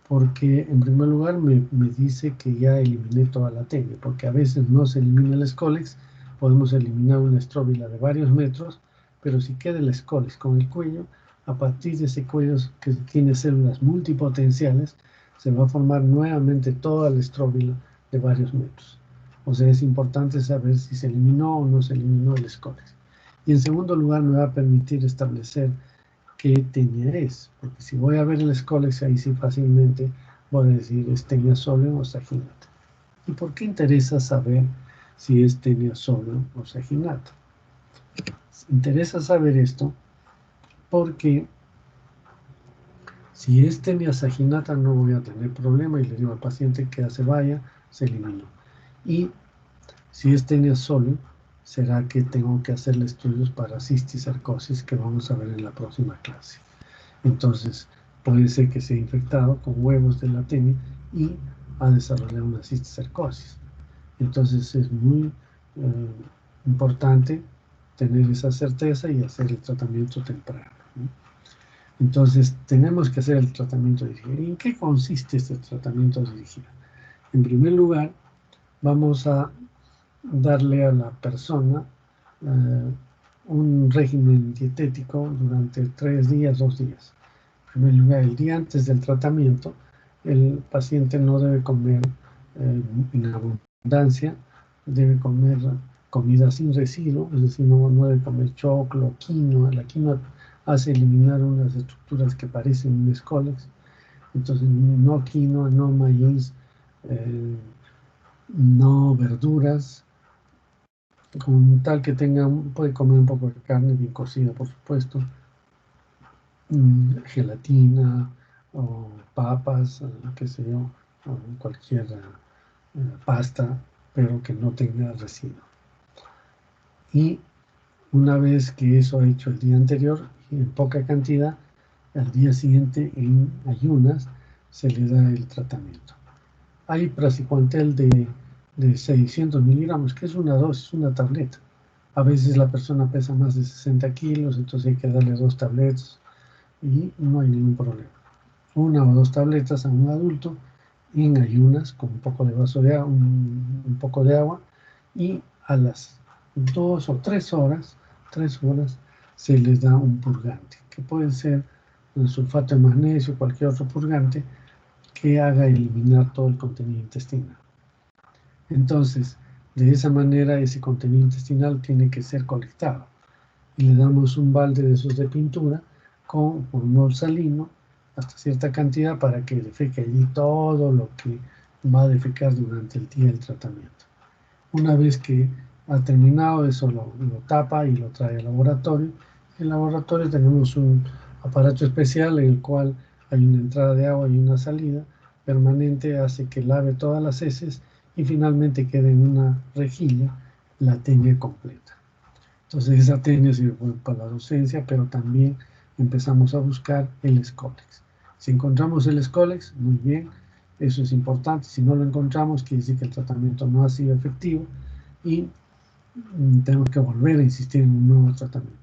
Porque en primer lugar me dice que ya eliminé toda la tenia, porque a veces no se elimina el Scolex, podemos eliminar una estróbila de varios metros, pero si queda el Scolex con el cuello, a partir de ese cuello que tiene células multipotenciales, se va a formar nuevamente toda la estróbila de varios metros. O sea, es importante saber si se eliminó o no se eliminó el Scolex. Y en segundo lugar, me va a permitir establecer qué tenia es, porque si voy a ver el Scolex, ahí sí fácilmente voy a decir es tenia solum o saginata. ¿Y por qué interesa saber si es tenia solum o saginata? Interesa saber esto porque si es tenia saginata no voy a tener problema y le digo al paciente que se vaya, se eliminó. Y si es tenia solum, será que tengo que hacerle estudios para cisticercosis que vamos a ver en la próxima clase. Entonces, puede ser que sea infectado con huevos de la tenia y ha desarrollado una cisticercosis. Entonces, es muy importante tener esa certeza y hacer el tratamiento temprano, ¿no? Entonces, tenemos que hacer el tratamiento dirigido. ¿Y en qué consiste este tratamiento dirigido? En primer lugar, vamos a darle a la persona un régimen dietético durante 3 días, 2 días. En primer lugar, el día antes del tratamiento, el paciente no debe comer en abundancia, debe comer comida sin residuo, es decir, no debe comer choclo, quinoa. La quinoa hace eliminar unas estructuras que parecen un Scolex, entonces no quinoa, no maíz, no verduras, con tal que tengan, puede comer un poco de carne bien cocida, por supuesto, gelatina o papas, qué sé yo, o cualquier pasta, pero que no tenga residuo. Y una vez que eso ha hecho el día anterior, en poca cantidad, al día siguiente en ayunas se le da el tratamiento. Hay praziquantel de 600 miligramos, que es una dosis, una tableta. A veces la persona pesa más de 60 kilos, entonces hay que darle 2 tabletas y no hay ningún problema. 1 o 2 tabletas a un adulto en ayunas con un poco de vaso de agua, un poco de agua, y a las 2 o 3 horas se les da un purgante, que puede ser el sulfato de magnesio o cualquier otro purgante que haga eliminar todo el contenido intestinal. Entonces, de esa manera ese contenido intestinal tiene que ser colectado y le damos un balde de esos de pintura con humor salino hasta cierta cantidad para que defeque allí todo lo que va a defecar durante el día del tratamiento. Una vez que ha terminado eso lo tapa y lo trae al laboratorio. En el laboratorio tenemos un aparato especial en el cual hay una entrada de agua y una salida permanente, hace que lave todas las heces y finalmente quede en una rejilla la tenia completa. Entonces esa tenia sirve para la docencia, pero también empezamos a buscar el Scolex. Si encontramos el Scolex, muy bien, eso es importante. Si no lo encontramos, quiere decir que el tratamiento no ha sido efectivo y tenemos que volver a insistir en un nuevo tratamiento.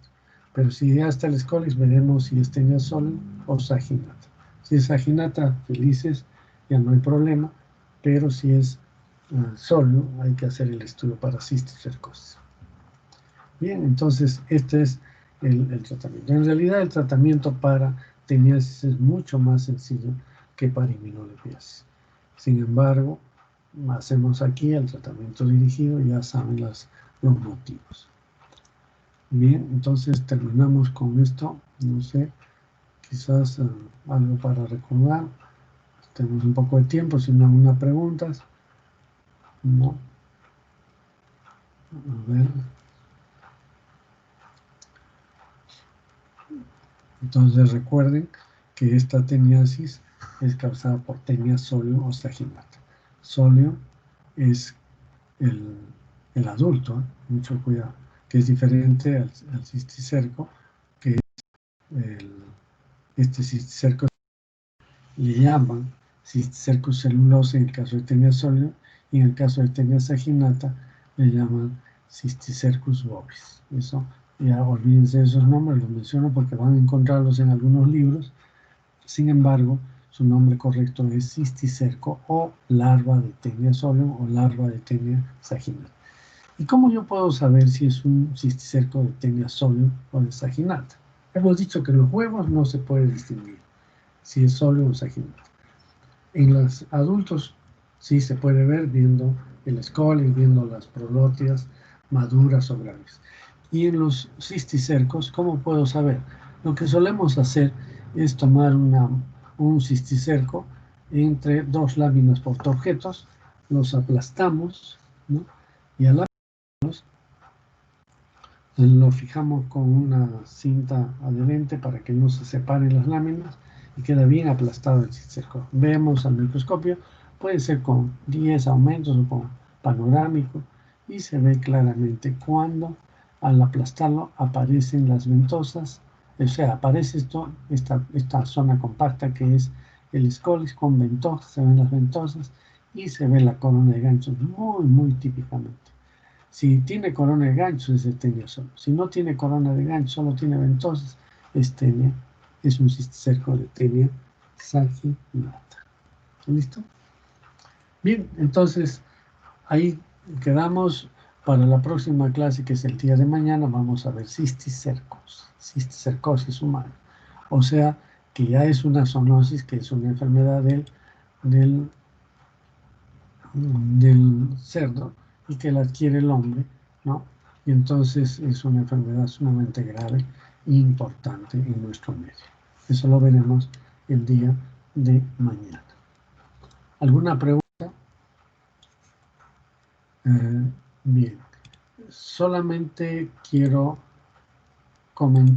Pero si ya está el Scolex, veremos si es tenia sólida o saginata. Si es saginata, felices, ya no hay problema, pero si es sólido, hay que hacer el estudio para cisticercosis. Bien, entonces este es el tratamiento. En realidad el tratamiento para teniasis es mucho más sencillo que para inmunodeficientes. Sin embargo, hacemos aquí el tratamiento dirigido, ya saben los motivos. Bien, entonces terminamos con esto. No sé, quizás algo para recordar. Tenemos un poco de tiempo, si no alguna preguntas. No. A ver. Entonces recuerden que esta teniasis es causada por tenia sóleo o saginata. Sóleo es el adulto, mucho cuidado, que es diferente al cisticerco, que es este cisticerco le llaman cisticercus celulosa en el caso de tenia sóleo, y en el caso de tenia saginata le llaman cisticercus bovis. Eso, ya olvídense de esos nombres, los menciono porque van a encontrarlos en algunos libros. Sin embargo, su nombre correcto es cisticerco o larva de tenia sóleo o larva de tenia saginata. ¿Y cómo yo puedo saber si es un cisticerco de tenia sóleo o de saginata? Hemos dicho que en los huevos no se puede distinguir si es sóleo o saginata. En los adultos sí se puede ver viendo el escolis, viendo las prolotias maduras o graves. Y en los cisticercos, ¿cómo puedo saber? Lo que solemos hacer es tomar un cisticerco entre 2 láminas portaobjetos, los aplastamos, ¿no? Y al aplastarlos lo fijamos con una cinta adherente para que no se separen las láminas y queda bien aplastado el cisticerco. Vemos al microscopio, puede ser con 10 aumentos o con panorámico, y se ve claramente cuando al aplastarlo aparecen las ventosas, o sea, aparece esta zona compacta que es el escolis con ventosas, se ven las ventosas y se ve la corona de ganchos muy típicamente. Si tiene corona de gancho es tenia solo. Si no tiene corona de gancho, solo tiene ventosas, es tenia, es un cisticerco de tenia saginata. ¿Listo? Bien, entonces ahí quedamos. Para la próxima clase, que es el día de mañana, vamos a ver cisticercosis humana. O sea, que ya es una zoonosis, que es una enfermedad del cerdo y que la adquiere el hombre, ¿no? Y entonces es una enfermedad sumamente grave e importante en nuestro medio. Eso lo veremos el día de mañana. ¿Alguna pregunta? Bien. solamente quiero comentar